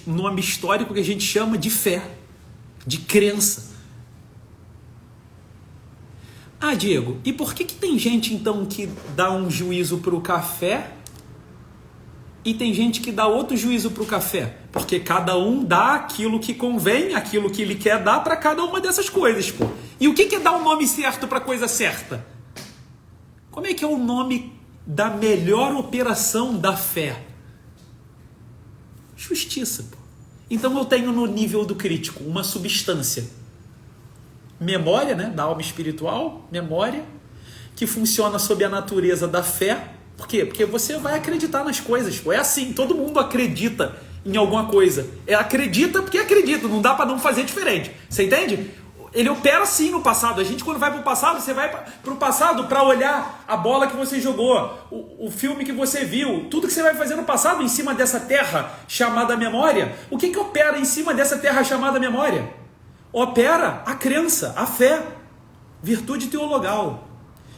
nome histórico que a gente chama de fé, de crença. Ah, Diego, e por que tem gente então que dá um juízo para o café e tem gente que dá outro juízo para o café? Porque cada um dá aquilo que convém, aquilo que ele quer dar para cada uma dessas coisas, pô. E o que é dar o nome certo para a coisa certa? Como é que é o nome da melhor operação da fé? Justiça, pô. Então eu tenho no nível do crítico uma substância, memória, né, da alma espiritual, memória, que funciona sob a natureza da fé. Por quê? Porque você vai acreditar nas coisas, pô. É assim, todo mundo acredita em alguma coisa. Acredita porque acredita, não dá para não fazer diferente. Você entende? Ele opera sim no passado. A gente, quando vai para o passado, você vai para o passado para olhar a bola que você jogou, o filme que você viu, tudo que você vai fazer no passado em cima dessa terra chamada memória. O que opera em cima dessa terra chamada memória? Opera a crença, a fé, virtude teologal.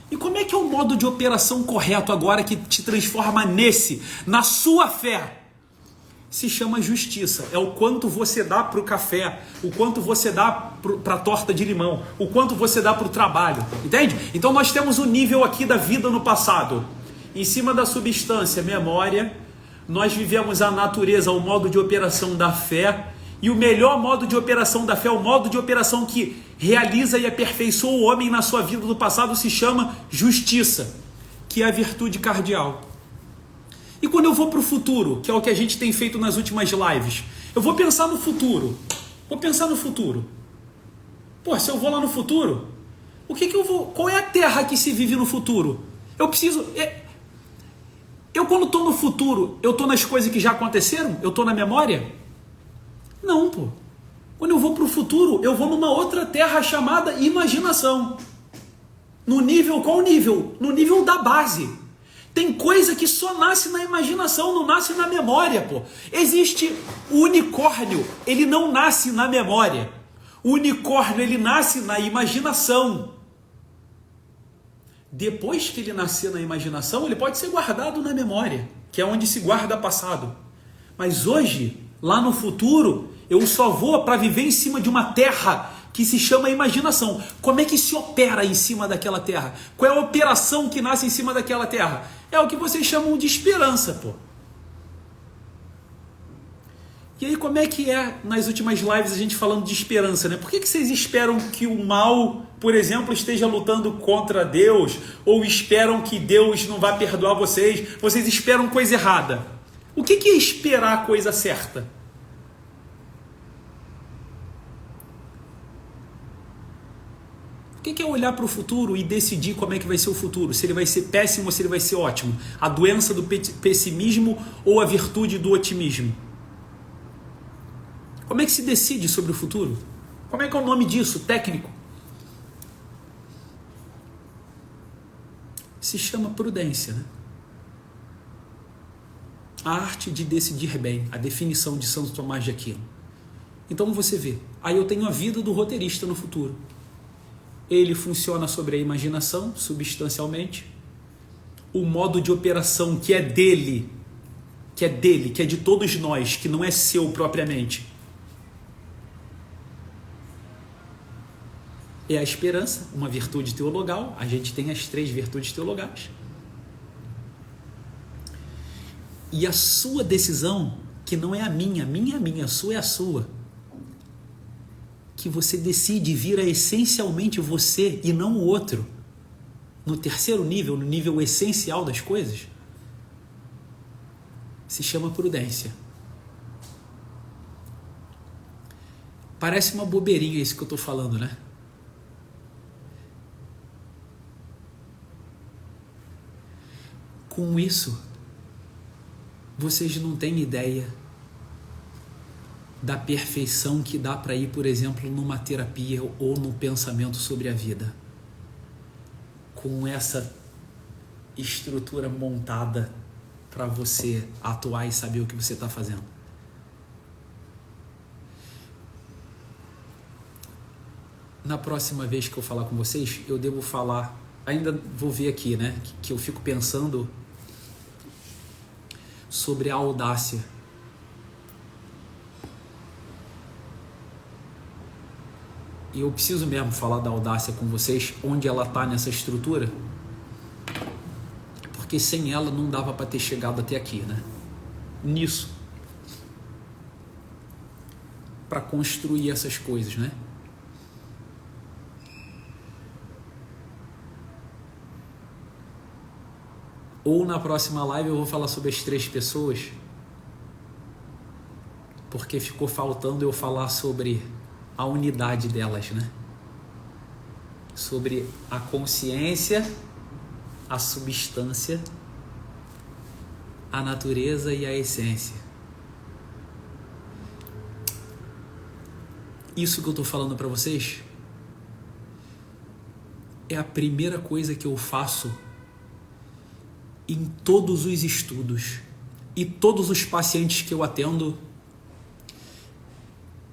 E como é que é o modo de operação correto agora que te transforma na sua fé? Se chama justiça. É o quanto você dá para o café, o quanto você dá para a torta de limão, o quanto você dá para o trabalho. Entende? Então nós temos o nível aqui da vida no passado. Em cima da substância, memória, nós vivemos a natureza, o modo de operação da fé. E o melhor modo de operação da fé, o modo de operação que realiza e aperfeiçoa o homem na sua vida do passado, se chama justiça, que é a virtude cardial. E quando eu vou para o futuro, que é o que a gente tem feito nas últimas lives, eu vou pensar no futuro. Pô, se eu vou lá no futuro, o que eu vou? Qual é a terra que se vive no futuro? Eu quando estou no futuro, eu estou nas coisas que já aconteceram? Eu estou na memória? Não, pô. Quando eu vou para o futuro, eu vou numa outra terra chamada imaginação. No nível, qual nível? No nível da base. Tem coisa que só nasce na imaginação, não nasce na memória, pô. Existe o unicórnio, ele não nasce na memória. O unicórnio, ele nasce na imaginação. Depois que ele nascer na imaginação, ele pode ser guardado na memória, que é onde se guarda passado. Mas hoje, lá no futuro, eu só vou para viver em cima de uma terra que se chama imaginação. Como é que se opera em cima daquela terra? Qual é a operação que nasce em cima daquela terra? É o que vocês chamam de esperança, pô. E aí como é que é, nas últimas lives, a gente falando de esperança, né? Por que vocês esperam que o mal, por exemplo, esteja lutando contra Deus? Ou esperam que Deus não vai perdoar vocês? Vocês esperam coisa errada. O que é esperar a coisa certa? O que é olhar para o futuro e decidir como é que vai ser o futuro? Se ele vai ser péssimo ou se ele vai ser ótimo? A doença do pessimismo ou a virtude do otimismo? Como é que se decide sobre o futuro? Como é que é o nome disso, técnico? Se chama prudência, né? A arte de decidir bem, a definição de Santo Tomás de Aquino. Então você vê, aí eu tenho a vida do roteirista no futuro. Ele funciona sobre a imaginação, substancialmente. O modo de operação que é dele, que é de todos nós, que não é seu propriamente, é a esperança, uma virtude teologal. A gente tem as 3 virtudes teologais. E a sua decisão, que não é a minha é a minha, a sua é a sua, que você decide vir a essencialmente você e não o outro, no terceiro nível, no nível essencial das coisas, se chama prudência. Parece uma bobeirinha isso que eu estou falando, né? Com isso, vocês não têm ideia da perfeição que dá para ir, por exemplo, numa terapia ou no pensamento sobre a vida. Com essa estrutura montada para você atuar e saber o que você está fazendo. Na próxima vez que eu falar com vocês, eu devo falar, ainda vou ver aqui, né, que eu fico pensando sobre a audácia. E eu preciso mesmo falar da audácia com vocês, onde ela está nessa estrutura, porque sem ela não dava para ter chegado até aqui, né? Nisso, para construir essas coisas, né? Ou na próxima live eu vou falar sobre as 3 pessoas, porque ficou faltando eu falar sobre a unidade delas, né? Sobre a consciência, a substância, a natureza e a essência. Isso que eu estou falando para vocês é a primeira coisa que eu faço em todos os estudos e todos os pacientes que eu atendo.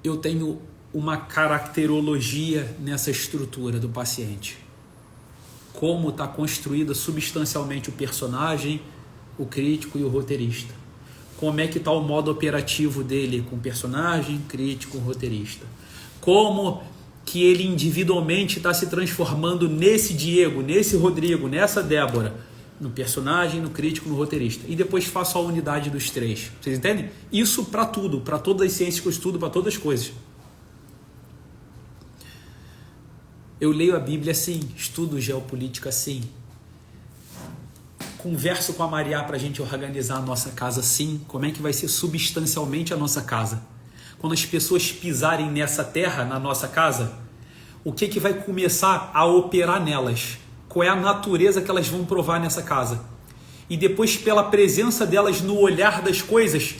Eu tenho uma caracterologia nessa estrutura do paciente. Como está construída substancialmente o personagem, o crítico e o roteirista. Como é que está o modo operativo dele com personagem, crítico, roteirista. Como que ele individualmente está se transformando nesse Diego, nesse Rodrigo, nessa Débora, no personagem, no crítico, no roteirista. E depois faço a unidade dos 3. Vocês entendem? Isso para tudo, para todas as ciências que eu estudo, para todas as coisas. Eu leio a Bíblia assim, estudo geopolítica assim, converso com a Maria para a gente organizar a nossa casa assim, como é que vai ser substancialmente a nossa casa. Quando as pessoas pisarem nessa terra, na nossa casa, o que vai começar a operar nelas? Qual é a natureza que elas vão provar nessa casa? E depois, pela presença delas no olhar das coisas,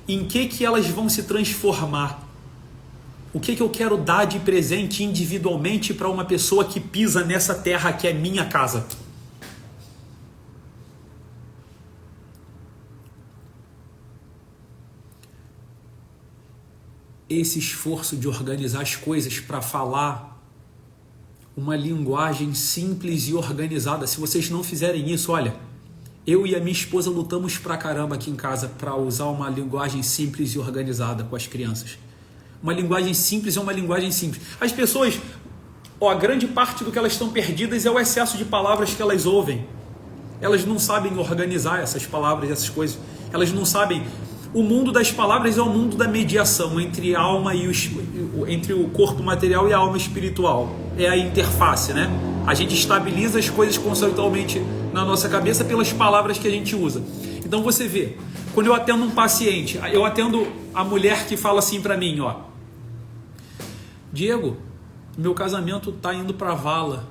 em que elas vão se transformar? O que eu quero dar de presente individualmente para uma pessoa que pisa nessa terra que é minha casa? Esse esforço de organizar as coisas para falar uma linguagem simples e organizada. Se vocês não fizerem isso, olha, eu e a minha esposa lutamos pra caramba aqui em casa para usar uma linguagem simples e organizada com as crianças. Uma linguagem simples é uma linguagem simples. As pessoas, a grande parte do que elas estão perdidas é o excesso de palavras que elas ouvem. Elas não sabem organizar essas palavras, essas coisas. Elas não sabem. O mundo das palavras é o mundo da mediação entre a alma e entre o corpo material e a alma espiritual. É a interface, né? A gente estabiliza as coisas conceitualmente na nossa cabeça pelas palavras que a gente usa. Então você vê, quando eu atendo um paciente, eu atendo a mulher que fala assim para mim, ó, Diego, meu casamento está indo para a vala,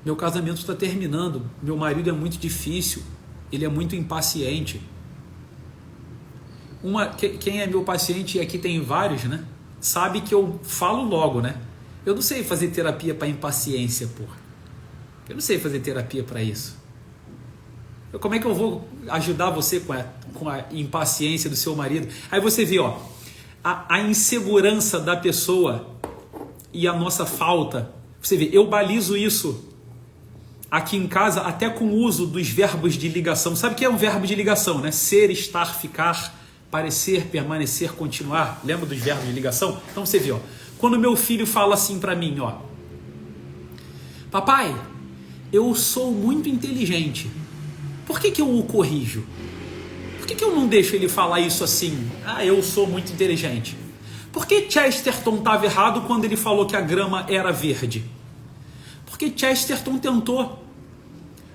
meu casamento está terminando, meu marido é muito difícil, ele é muito impaciente. Quem é meu paciente, e aqui tem vários, né? Sabe que eu falo logo, né? Eu não sei fazer terapia para impaciência, porra. Eu não sei fazer terapia para isso. Como é que eu vou ajudar você com a impaciência do seu marido? Aí você vê, ó, a insegurança da pessoa e a nossa falta. Você vê, eu balizo isso aqui em casa até com o uso dos verbos de ligação. Sabe o que é um verbo de ligação, né? Ser, estar, ficar, parecer, permanecer, continuar. Lembra dos verbos de ligação? Então você vê, ó, quando meu filho fala assim para mim, ó: papai, eu sou muito inteligente. Por que eu o corrijo? Por que eu não deixo ele falar isso assim? Ah, eu sou muito inteligente. Por que Chesterton estava errado quando ele falou que a grama era verde? Porque Chesterton tentou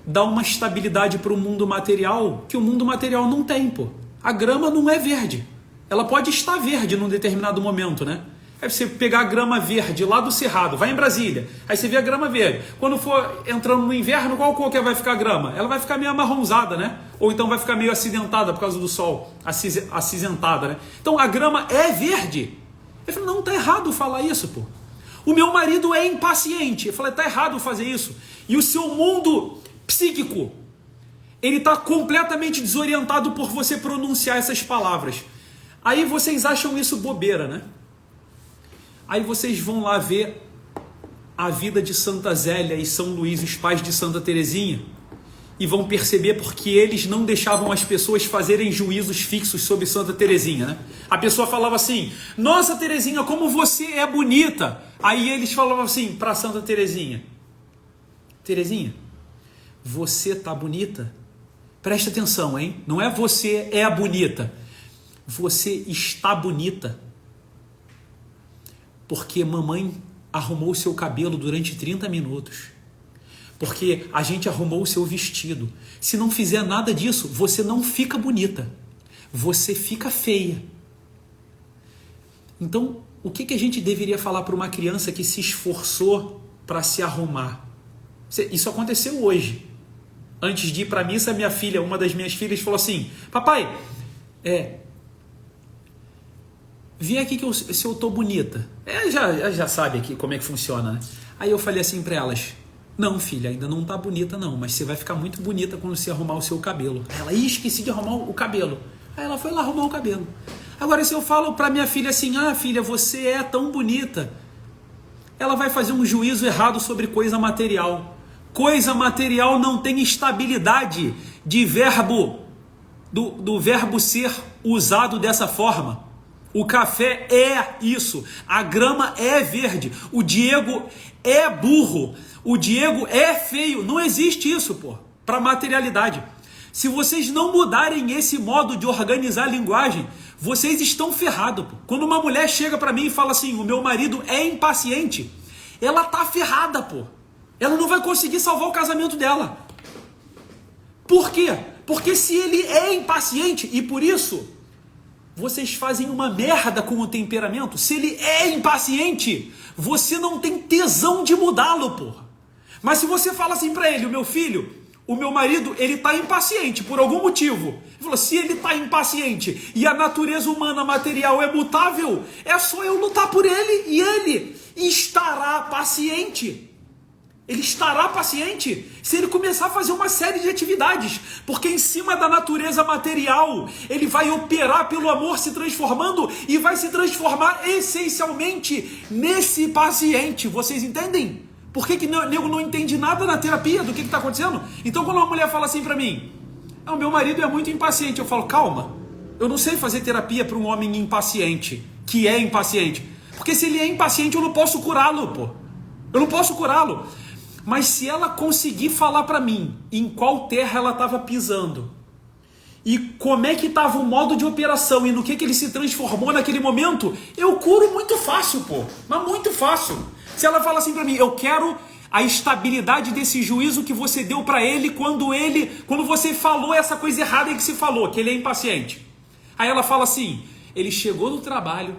dar uma estabilidade para o mundo material que o mundo material não tem, pô. A grama não é verde. Ela pode estar verde num determinado momento, né? Aí você pegar a grama verde lá do Cerrado, vai em Brasília, aí você vê a grama verde. Quando for entrando no inverno, qual cor que vai ficar a grama? Ela vai ficar meio amarronzada, né? Ou então vai ficar meio acidentada por causa do sol, acinzentada, né? Então a grama é verde. Eu falei, não, tá errado falar isso, pô. O meu marido é impaciente. Eu falei, tá errado fazer isso. E o seu mundo psíquico, ele tá completamente desorientado por você pronunciar essas palavras. Aí vocês acham isso bobeira, né? Aí vocês vão lá ver a vida de Santa Zélia e São Luís, os pais de Santa Teresinha, e vão perceber porque eles não deixavam as pessoas fazerem juízos fixos sobre Santa Teresinha, né? A pessoa falava assim, nossa Teresinha, como você é bonita. Aí eles falavam assim para Santa Teresinha, Teresinha, você tá bonita? Presta atenção, hein? Não é você é bonita, você está bonita. Porque mamãe arrumou o seu cabelo durante 30 minutos. Porque a gente arrumou o seu vestido. Se não fizer nada disso, você não fica bonita. Você fica feia. Então, o que a gente deveria falar para uma criança que se esforçou para se arrumar? Isso aconteceu hoje. Antes de ir para a missa, minha filha, uma das minhas filhas, falou assim, papai, vem aqui se eu tô bonita. Já sabe aqui como é que funciona, né? Aí eu falei assim para elas, não filha, ainda não tá bonita não, mas você vai ficar muito bonita quando você arrumar o seu cabelo. Ela, esqueci de arrumar o cabelo. Aí ela foi lá arrumar o cabelo. Agora se eu falo para minha filha assim, filha, você é tão bonita, ela vai fazer um juízo errado sobre coisa material. Coisa material não tem estabilidade de verbo, do verbo ser usado dessa forma. O café é isso, a grama é verde, o Diego é burro, o Diego é feio, não existe isso, pô, para materialidade. Se vocês não mudarem esse modo de organizar a linguagem, vocês estão ferrados, pô. Quando uma mulher chega para mim e fala assim, o meu marido é impaciente, ela tá ferrada, pô. Ela não vai conseguir salvar o casamento dela. Por quê? Porque se ele é impaciente e por isso vocês fazem uma merda com o temperamento, se ele é impaciente, você não tem tesão de mudá-lo, porra. Mas se você fala assim pra ele, o meu filho, o meu marido, ele tá impaciente por algum motivo. Ele falou, se ele tá impaciente e a natureza humana material é mutável, é só eu lutar por ele e ele estará paciente. Ele estará paciente se ele começar a fazer uma série de atividades, porque em cima da natureza material, ele vai operar pelo amor se transformando e vai se transformar essencialmente nesse paciente. Vocês entendem? Por que o nego não entende nada na terapia do que está acontecendo? Então quando uma mulher fala assim para mim, o meu marido é muito impaciente, eu falo, calma, eu não sei fazer terapia para um homem impaciente, que é impaciente, porque se ele é impaciente eu não posso curá-lo, pô. Eu não posso curá-lo. Mas se ela conseguir falar para mim em qual terra ela estava pisando e como é que estava o modo de operação e no que ele se transformou naquele momento, eu curo muito fácil, pô. Mas muito fácil. Se ela fala assim para mim, eu quero a estabilidade desse juízo que você deu para ele quando você falou essa coisa errada que se falou, que ele é impaciente. Aí ela fala assim, ele chegou no trabalho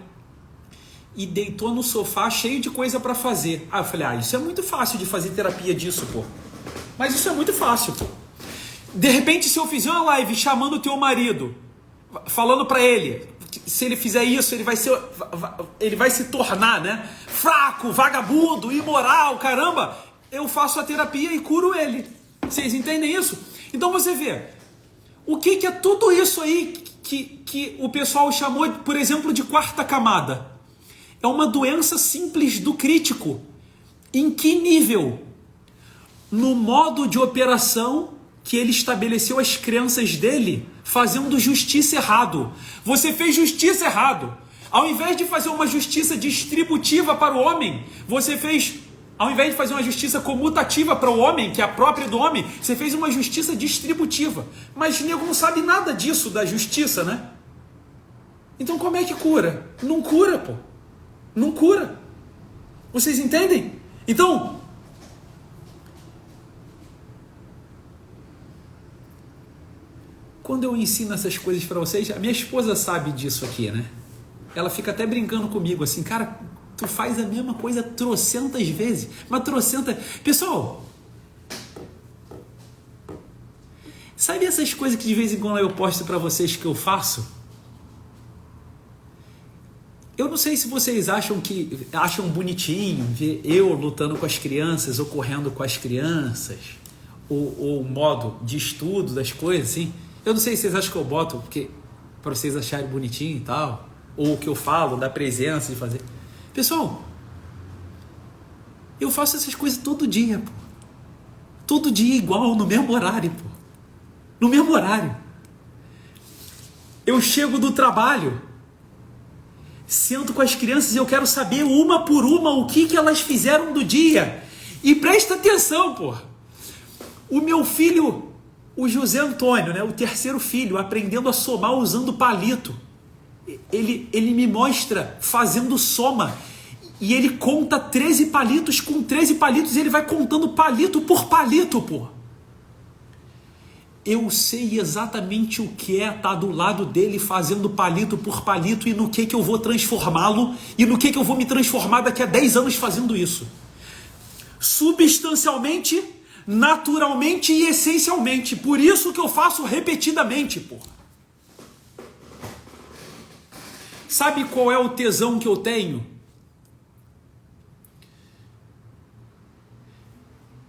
e deitou no sofá cheio de coisa para fazer. Aí eu falei, isso é muito fácil de fazer terapia disso, pô. Mas isso é muito fácil, pô. De repente, se eu fizer uma live chamando o teu marido, falando para ele, se ele fizer isso, ele vai se tornar, né, fraco, vagabundo, imoral, caramba, eu faço a terapia e curo ele. Vocês entendem isso? Então você vê, o que é tudo isso aí que o pessoal chamou, por exemplo, de quarta camada. É uma doença simples do crítico. Em que nível? No modo de operação que ele estabeleceu as crenças dele, fazendo justiça errado. Você fez justiça errado. Ao invés de fazer uma justiça distributiva para o homem, você fez, ao invés de fazer uma justiça comutativa para o homem, que é a própria do homem, você fez uma justiça distributiva. Mas o nego não sabe nada disso, da justiça, né? Então como é que cura? Não cura, pô. Não cura. Vocês entendem? Então, quando eu ensino essas coisas para vocês, a minha esposa sabe disso aqui, né? Ela fica até brincando comigo assim, cara, tu faz a mesma coisa trocentas vezes, mas trocentas... Pessoal, sabe essas coisas que de vez em quando eu posto para vocês que eu faço? Eu não sei se vocês acham bonitinho ver eu lutando com as crianças ou correndo com as crianças, ou o modo de estudo das coisas, assim. Eu não sei se vocês acham que eu boto para vocês acharem bonitinho e tal, ou o que eu falo da presença de fazer. Pessoal, eu faço essas coisas todo dia, pô. Todo dia igual, no mesmo horário, pô. No mesmo horário. Eu chego do trabalho, sento com as crianças e eu quero saber uma por uma o que elas fizeram do dia. E presta atenção, pô. O meu filho, o José Antônio, né, o terceiro filho, aprendendo a somar usando palito. Ele me mostra fazendo soma. E ele conta 13 palitos, com 13 palitos ele vai contando palito por palito, pô. Eu sei exatamente o que é estar do lado dele fazendo palito por palito e no que eu vou transformá-lo e no que eu vou me transformar daqui a 10 anos fazendo isso. Substancialmente, naturalmente e essencialmente. Por isso que eu faço repetidamente, pô. Sabe qual é o tesão que eu tenho?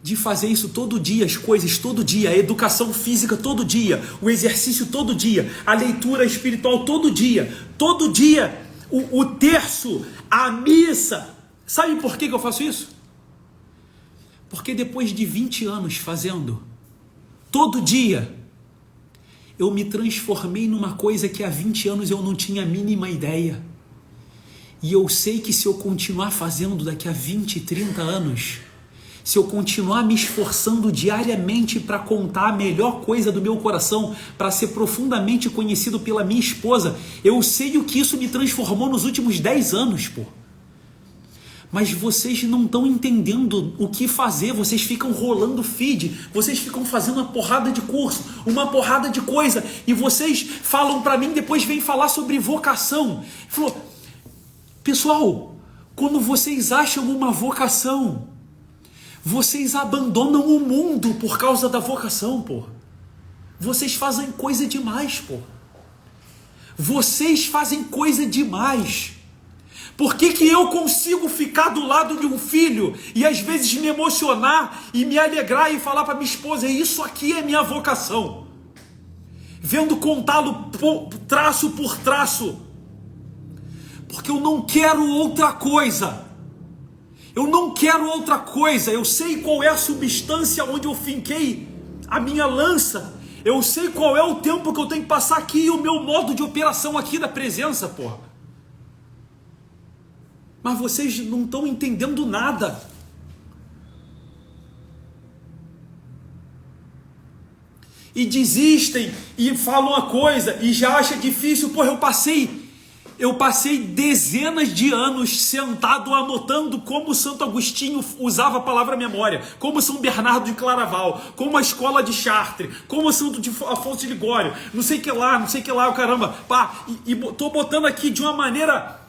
De fazer isso todo dia, as coisas todo dia, a educação física todo dia, o exercício todo dia, a leitura espiritual todo dia, o terço, a missa. Sabe por que eu faço isso? Porque depois de 20 anos fazendo, todo dia, eu me transformei numa coisa que há 20 anos eu não tinha a mínima ideia. E eu sei que se eu continuar fazendo daqui a 20, 30 anos... Se eu continuar me esforçando diariamente para contar a melhor coisa do meu coração, para ser profundamente conhecido pela minha esposa, eu sei o que isso me transformou nos últimos 10 anos, pô. Mas vocês não estão entendendo o que fazer, vocês ficam rolando feed, vocês ficam fazendo uma porrada de curso, uma porrada de coisa, e vocês falam para mim, depois vêm falar sobre vocação. Falou, pessoal, quando vocês acham uma vocação, vocês abandonam o mundo por causa da vocação, pô. Vocês fazem coisa demais, pô. Vocês fazem coisa demais. Por que eu consigo ficar do lado de um filho e às vezes me emocionar e me alegrar e falar para minha esposa, isso aqui é minha vocação? Vendo contá-lo traço por traço. Porque eu não quero outra coisa. Eu não quero outra coisa, eu sei qual é a substância onde eu finquei a minha lança, eu sei qual é o tempo que eu tenho que passar aqui e o meu modo de operação aqui da presença, porra. Mas vocês não estão entendendo nada. E desistem, e falam uma coisa, e já acham difícil, porra, eu passei dezenas de anos sentado anotando como Santo Agostinho usava a palavra memória, como São Bernardo de Claraval, como a escola de Chartres, como Santo Afonso de Ligório, não sei que lá, o caramba, pá, e tô botando aqui de uma maneira,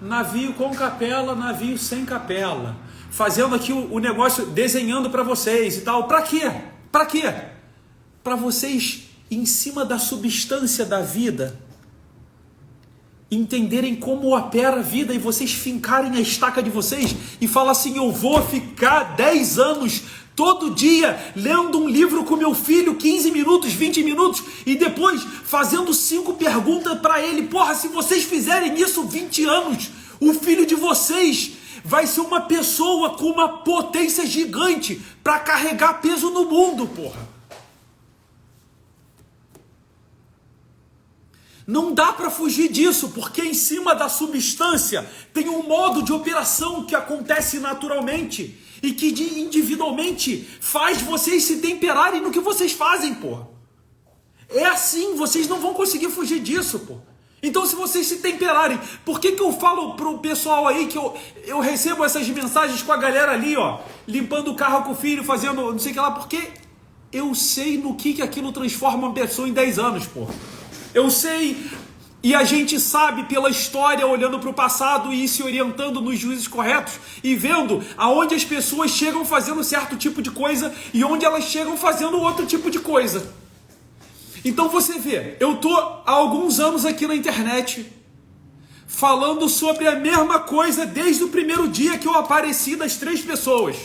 navio com capela, navio sem capela, fazendo aqui o negócio, desenhando para vocês e tal, para quê? Para quê? Para vocês, em cima da substância da vida, entenderem como opera a vida e vocês fincarem a estaca de vocês e falar assim, eu vou ficar 10 anos Todo dia lendo um livro com meu filho, 15 minutos, 20 minutos, e depois fazendo 5 perguntas para ele. Porra, se vocês fizerem isso 20 anos, o filho de vocês vai ser uma pessoa com uma potência gigante para carregar peso no mundo, porra. Não dá para fugir disso, porque em cima da substância tem um modo de operação que acontece naturalmente e que individualmente faz vocês se temperarem no que vocês fazem, porra. É assim, vocês não vão conseguir fugir disso, porra. Então, se vocês se temperarem, por que eu falo pro pessoal aí que eu recebo essas mensagens com a galera ali, ó, limpando o carro com o filho, fazendo não sei o que lá, porque eu sei no que aquilo transforma uma pessoa em 10 anos, porra. Eu sei, e a gente sabe pela história, olhando para o passado e se orientando nos juízes corretos e vendo aonde as pessoas chegam fazendo certo tipo de coisa e onde elas chegam fazendo outro tipo de coisa. Então você vê, eu estou há alguns anos aqui na internet falando sobre a mesma coisa desde o primeiro dia que eu apareci das 3 pessoas,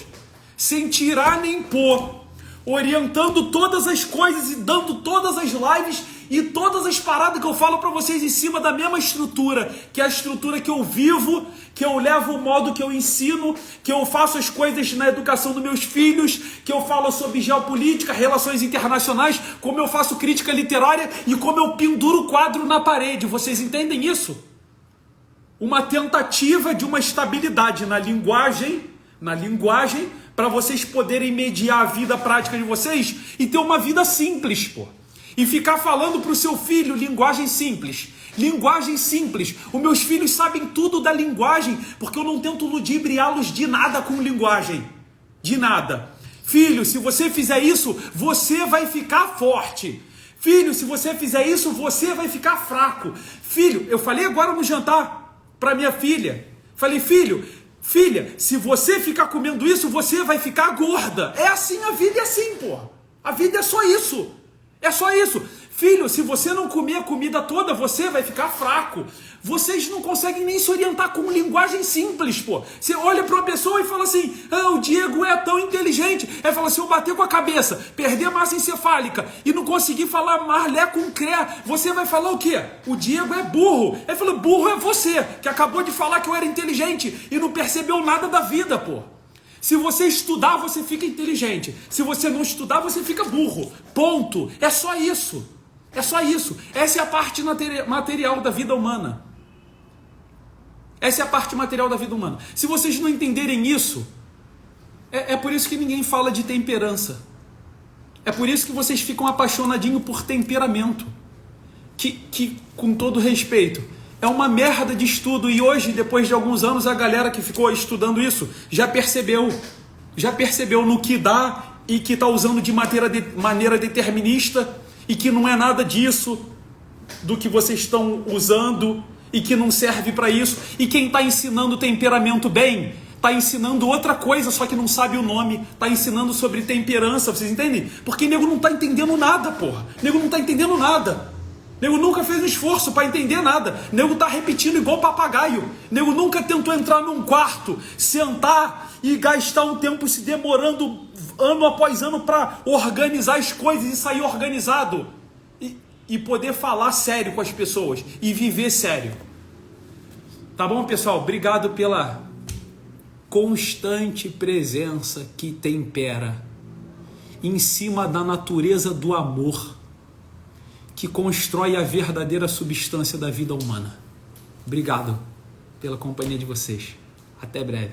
sem tirar nem pôr, orientando todas as coisas e dando todas as lives e todas as paradas que eu falo para vocês em cima da mesma estrutura, que é a estrutura que eu vivo, que eu levo o modo que eu ensino, que eu faço as coisas na educação dos meus filhos, que eu falo sobre geopolítica, relações internacionais, como eu faço crítica literária e como eu penduro o quadro na parede. Vocês entendem isso? Uma tentativa de uma estabilidade na linguagem, para vocês poderem mediar a vida prática de vocês e ter uma vida simples, pô. E ficar falando para o seu filho linguagem simples. Linguagem simples. Os meus filhos sabem tudo da linguagem, porque eu não tento ludibriá-los de nada com linguagem. De nada. Filho, se você fizer isso, você vai ficar forte. Filho, se você fizer isso, você vai ficar fraco. Filho, eu falei agora no jantar para minha filha. Falei, filha, se você ficar comendo isso, você vai ficar gorda. É assim, a vida é assim, porra. A vida é só isso. É só isso. Filho, se você não comer a comida toda, você vai ficar fraco. Vocês não conseguem nem se orientar com linguagem simples, pô. Você olha para uma pessoa e fala assim, o Diego é tão inteligente. Aí fala, se eu bater com a cabeça, perder massa encefálica e não conseguir falar marlé com cré, você vai falar o quê? O Diego é burro. Aí fala, burro é você, que acabou de falar que eu era inteligente e não percebeu nada da vida, pô. Se você estudar, você fica inteligente. Se você não estudar, você fica burro. Ponto. É só isso. É só isso. Essa é a parte material da vida humana. Essa é a parte material da vida humana. Se vocês não entenderem isso, é por isso que ninguém fala de temperança. É por isso que vocês ficam apaixonadinhos por temperamento. Que com todo respeito, é uma merda de estudo, e hoje, depois de alguns anos, a galera que ficou estudando isso já percebeu no que dá e que está usando de maneira determinista e que não é nada disso do que vocês estão usando e que não serve para isso. E quem está ensinando temperamento bem, está ensinando outra coisa, só que não sabe o nome, está ensinando sobre temperança, vocês entendem? Porque nego não está entendendo nada, porra. Nego não está entendendo nada. Nego nunca fez um esforço para entender nada. Nego tá repetindo igual papagaio. Nego nunca tentou entrar num quarto, sentar e gastar um tempo se demorando ano após ano para organizar as coisas e sair organizado. E poder falar sério com as pessoas e viver sério. Tá bom, pessoal? Obrigado pela constante presença que tempera em cima da natureza do amor, que constrói a verdadeira substância da vida humana. Obrigado pela companhia de vocês. Até breve.